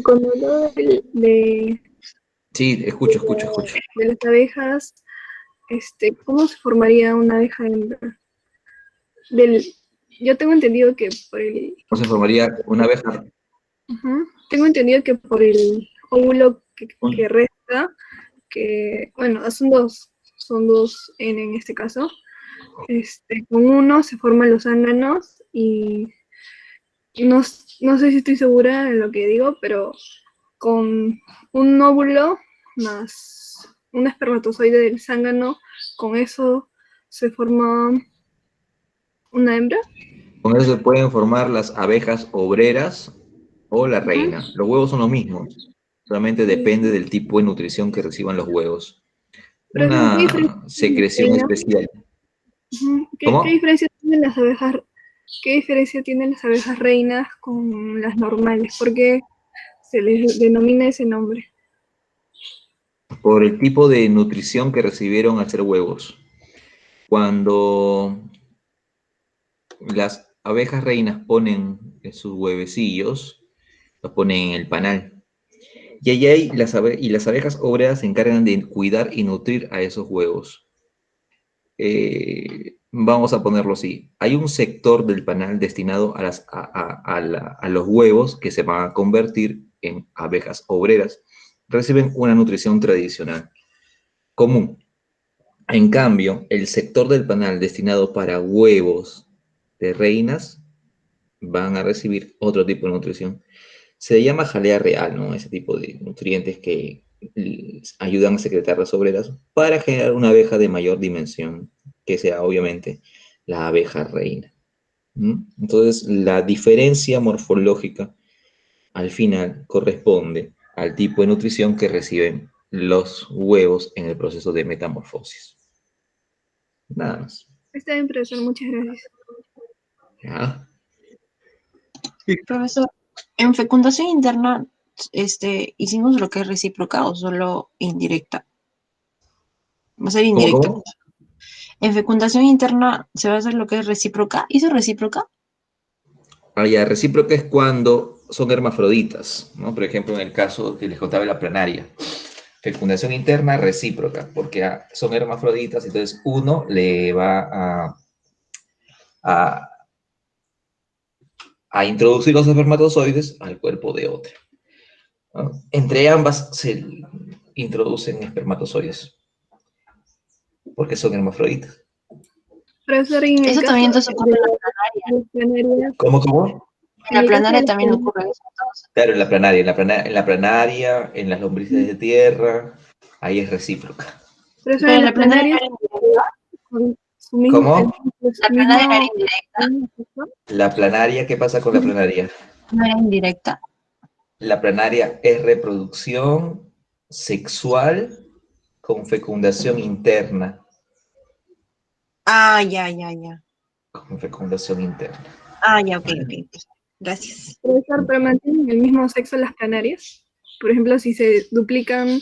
cuando hablo Sí, escucho. de las abejas, ¿cómo se formaría una abeja hembra? Yo tengo entendido que por el, ¿Cómo se formaría una abeja? tengo entendido que por el óvulo que resta, que, bueno, son dos N en este caso, con uno se forman los zánganos y no sé si estoy segura de lo que digo, pero con un óvulo más un espermatozoide del zángano, con eso se forma una hembra. Con eso se pueden formar las abejas obreras o la Ujú. reina. Los huevos son los mismos. Solamente depende del tipo de nutrición que reciban los huevos. Profesor, ¿qué Una diferencia tienen las secreción reinas? especial. Ujú. ¿Qué ¿Cómo? diferencia tienen las abejas? ¿Qué diferencia tienen las abejas reinas con las normales? ¿Por qué se les denomina ese nombre? Por el tipo de nutrición que recibieron al ser huevos. Cuando las abejas reinas ponen sus huevecillos, los ponen en el panal. Y allí hay las abejas obreras se encargan de cuidar y nutrir a esos huevos. Vamos a ponerlo así. Hay un sector del panal destinado a los huevos que se van a convertir en abejas obreras. Reciben una nutrición tradicional común. En cambio, el sector del panal destinado para huevos de reinas van a recibir otro tipo de nutrición. Se llama jalea real, ¿no? Ese tipo de nutrientes que ayudan a secretar las obreras para generar una abeja de mayor dimensión, que sea obviamente la abeja reina. Entonces, la diferencia morfológica al final corresponde al tipo de nutrición que reciben los huevos en el proceso de metamorfosis. Nada más. Está bien, profesor, muchas gracias. ¿Ya? Profesor, en fecundación interna, hicimos lo que es recíproca o solo indirecta. Va a ser ¿Cómo, indirecta. cómo? En fecundación interna se va a hacer lo que es recíproca. ¿Hizo recíproca? Ah, ya, recíproca es cuando son hermafroditas, ¿no? Por ejemplo, en el caso que les contaba de la planaria. Fecundación interna recíproca, porque son hermafroditas, entonces uno le va a, a introducir los espermatozoides al cuerpo de otro, ¿no? Entre ambas se introducen espermatozoides, porque son hermafroditas. Profesor, en el Eso caso también entonces ocurre de en la planaria. las planarias, ¿Cómo, cómo? En en la el caso de planaria las también planarias, ocurre eso entonces. Claro, en la planaria, en las lombrices de tierra, ahí es recíproca. profesor, Pero en en las la planaria planarias, era indirecta. con su mismo, ¿Cómo? La su planaria era mismo, indirecta. mismo sexo. La planaria, ¿qué pasa con la planaria? No era indirecta. La planaria es reproducción sexual con fecundación interna. Ah, ya, ya, ya. Con fecundación interna. Ah, ya, ok, ok. Gracias. Profesor, pero mantienen el mismo sexo las planarias. Por ejemplo, si se duplican,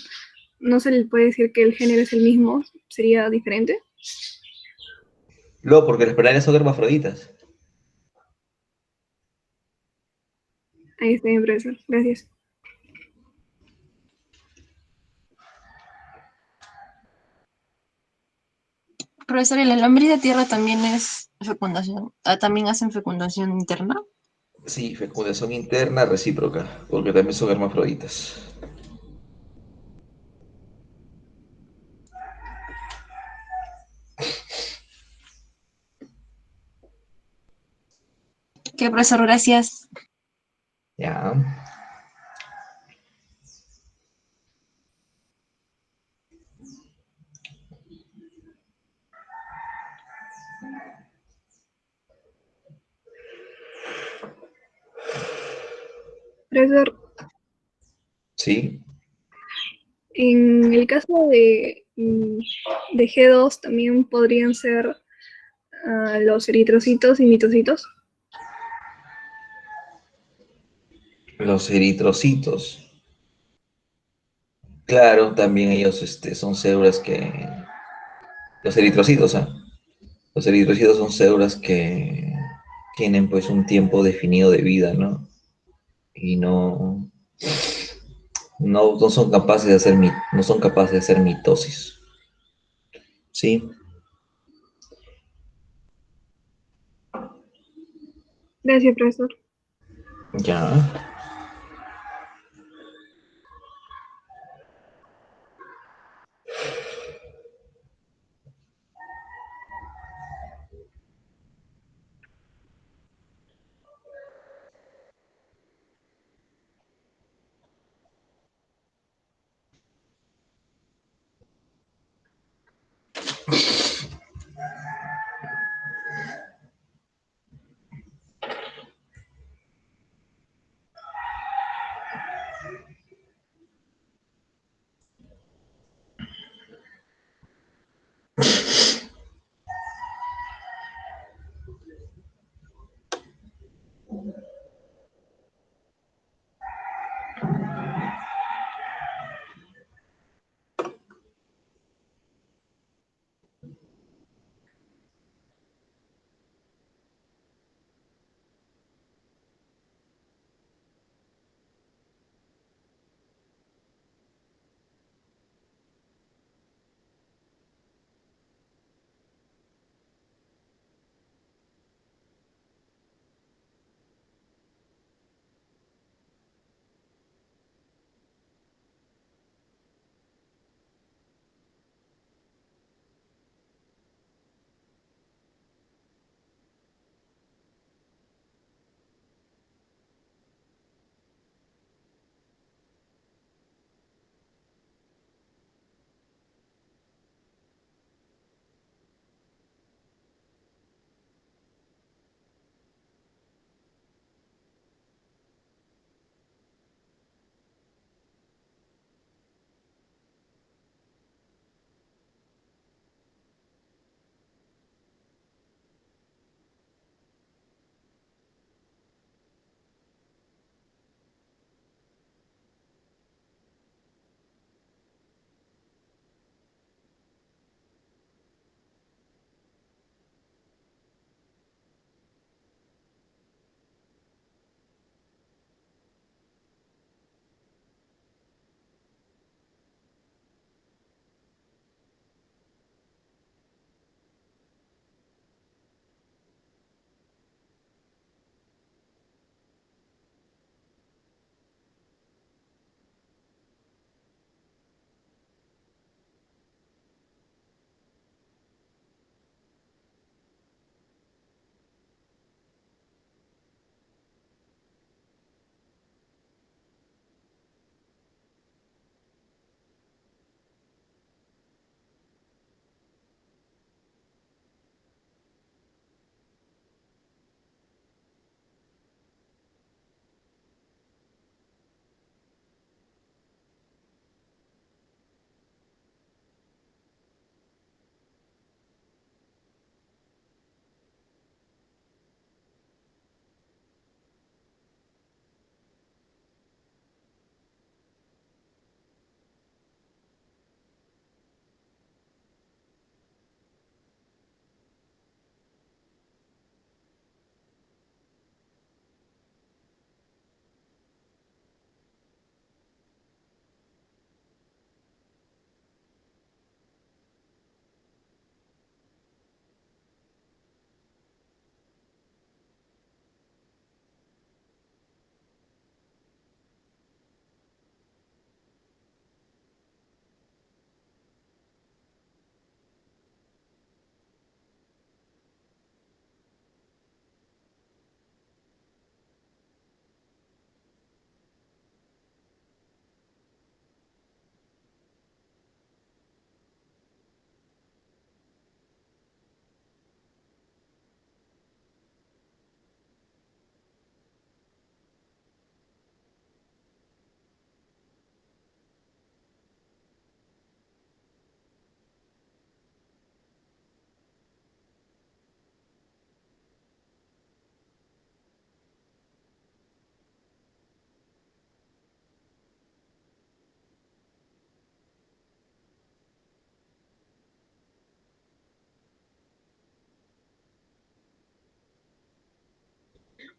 no se les puede decir que el género es el mismo, sería diferente. Luego, porque las planarias son hermafroditas. Ahí está bien, profesor. Gracias. Profesor, ¿y la lombriz de tierra también es fecundación? ¿También hacen fecundación interna? Sí, fecundación interna recíproca, porque también son hermafroditas. ¿Qué, profesor? Gracias. Ya. Profesor, Sí. en el caso de G2 también podrían ser los eritrocitos y mitocitos. Los eritrocitos. Claro, también ellos son células que... Los eritrocitos, ¿ah? Los eritrocitos son células que tienen pues un tiempo definido de vida, ¿no? Y no son capaces de hacer, no son capaces de hacer mitosis. ¿Sí? Gracias, profesor. Ya.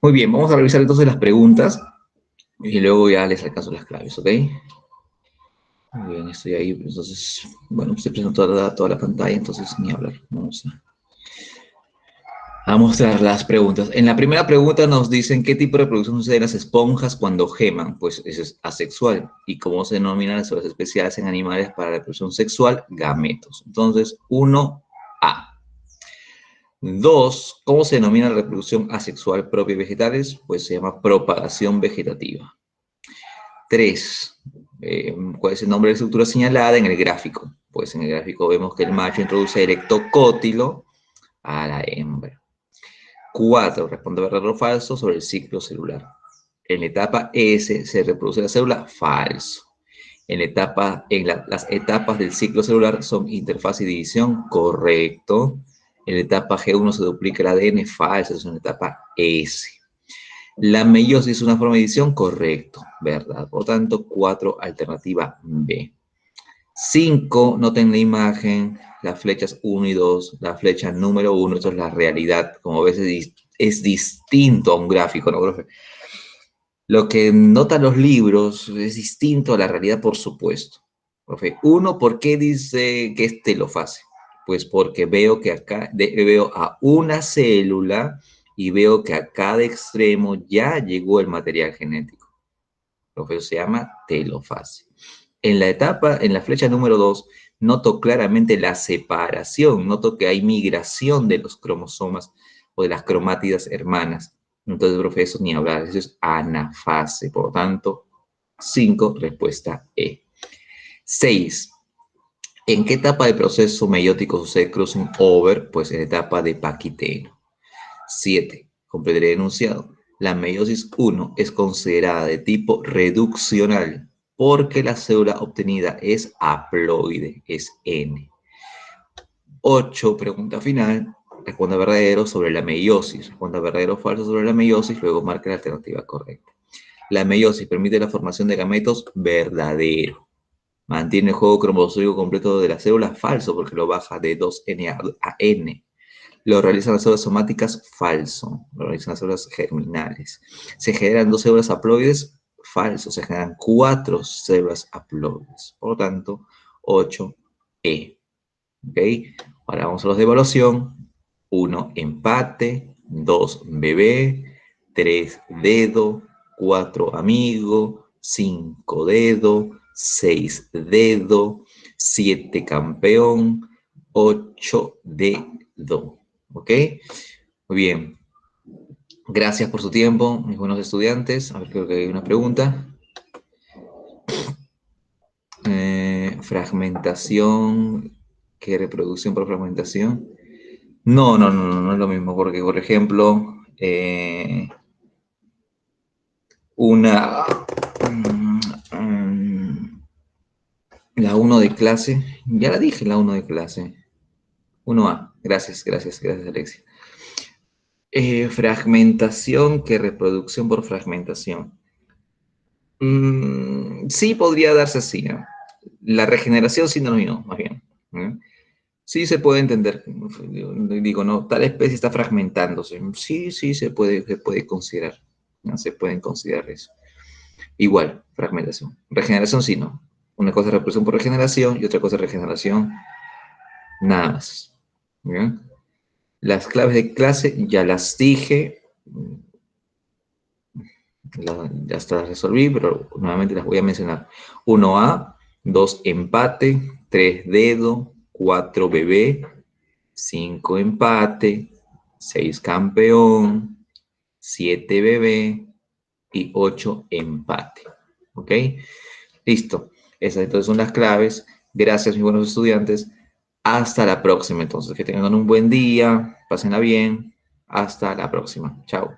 Muy bien, vamos a revisar entonces las preguntas y luego ya les alcanzo las claves, ¿ok? Muy bien, estoy ahí, entonces, bueno, estoy presentando toda la pantalla, entonces ni hablar. A mostrar las preguntas. En la primera pregunta nos dicen qué tipo de reproducción sucede en las esponjas cuando geman. Pues eso es asexual. ¿Y cómo se denominan las células especiales en animales para la reproducción sexual? Gametos. Entonces, 1A. 2. ¿Cómo se denomina la reproducción asexual propia de vegetales? Pues se llama propagación vegetativa. 3. ¿Cuál es el nombre de la estructura señalada en el gráfico? Pues en el gráfico vemos que el macho introduce erectocótilo a la hembra. 4. Responde verdadero o falso sobre el ciclo celular. En la etapa S se reproduce la célula, falso. Las etapas del ciclo celular son interfaz y división, correcto. En la etapa G1 se duplica el ADN, falso, es una etapa S. La meiosis es una forma de división, correcto, verdad. Por tanto, 4, alternativa B. 5, noten la imagen, las flechas 1 y 2, la flecha número 1, esto es la realidad, como ves es distinto a un gráfico, ¿no, profe? Lo que notan los libros es distinto a la realidad, por supuesto. Profe, 1, ¿por qué dice que es telofase? Pues porque veo que acá, veo a una célula y veo que a cada extremo ya llegó el material genético. Profe, se llama telofase. En la flecha número 2, noto claramente la separación, noto que hay migración de los cromosomas o de las cromátidas hermanas. Entonces, profe, eso ni hablar, eso es anafase. Por lo tanto, 5, respuesta E. 6. ¿En qué etapa del proceso meiótico sucede crossing over? Pues en la etapa de Paquiteno. 7. Completaré el enunciado. La meiosis 1 es considerada de tipo reduccional porque la célula obtenida es haploide, es N. 8, pregunta final. Responda verdadero sobre la meiosis. Responda verdadero o falso sobre la meiosis, luego marque la alternativa correcta. La meiosis permite la formación de gametos, verdadero. Mantiene el juego cromosómico completo de la célula, falso, porque lo baja de 2N a N. Lo realizan las células somáticas, falso. Lo realizan las células germinales. Se generan 2 células haploides, falso. Se generan 4 células haploides. Por lo tanto, 8E. ¿Ok? Ahora vamos a los de evaluación. 1, empate. 2, bebé. 3, dedo. 4, amigo. 5, dedo. 6, dedo. 7, campeón. 8, dedo. ¿Ok? Muy bien. Gracias por su tiempo, mis buenos estudiantes. A ver, creo que hay una pregunta. Fragmentación. ¿Qué reproducción por fragmentación? No es lo mismo, porque, por ejemplo, la 1 de clase, ya la dije, la 1 de clase. 1A. Gracias, Alexia. Fragmentación, ¿qué reproducción por fragmentación? Sí, podría darse así, ¿no? La regeneración sí, no, más bien. ¿No? Sí se puede entender. Digo, no, tal especie está fragmentándose. Sí, se puede considerar. ¿No? Se pueden considerar eso. Igual, fragmentación. Regeneración sí, no. Una cosa es reproducción por regeneración y otra cosa es regeneración. Nada más. ¿Bien? Las claves de clase ya las dije. Ya está, resolví, pero nuevamente las voy a mencionar. 1A, 2 empate, 3 dedo, 4 bebé, 5 empate, 6 campeón, 7 bebé y 8 empate. ¿Ok? Listo. Esas entonces son las claves. Gracias, mis buenos estudiantes. Hasta la próxima, entonces. Que tengan un buen día. Pásenla bien. Hasta la próxima. Chao.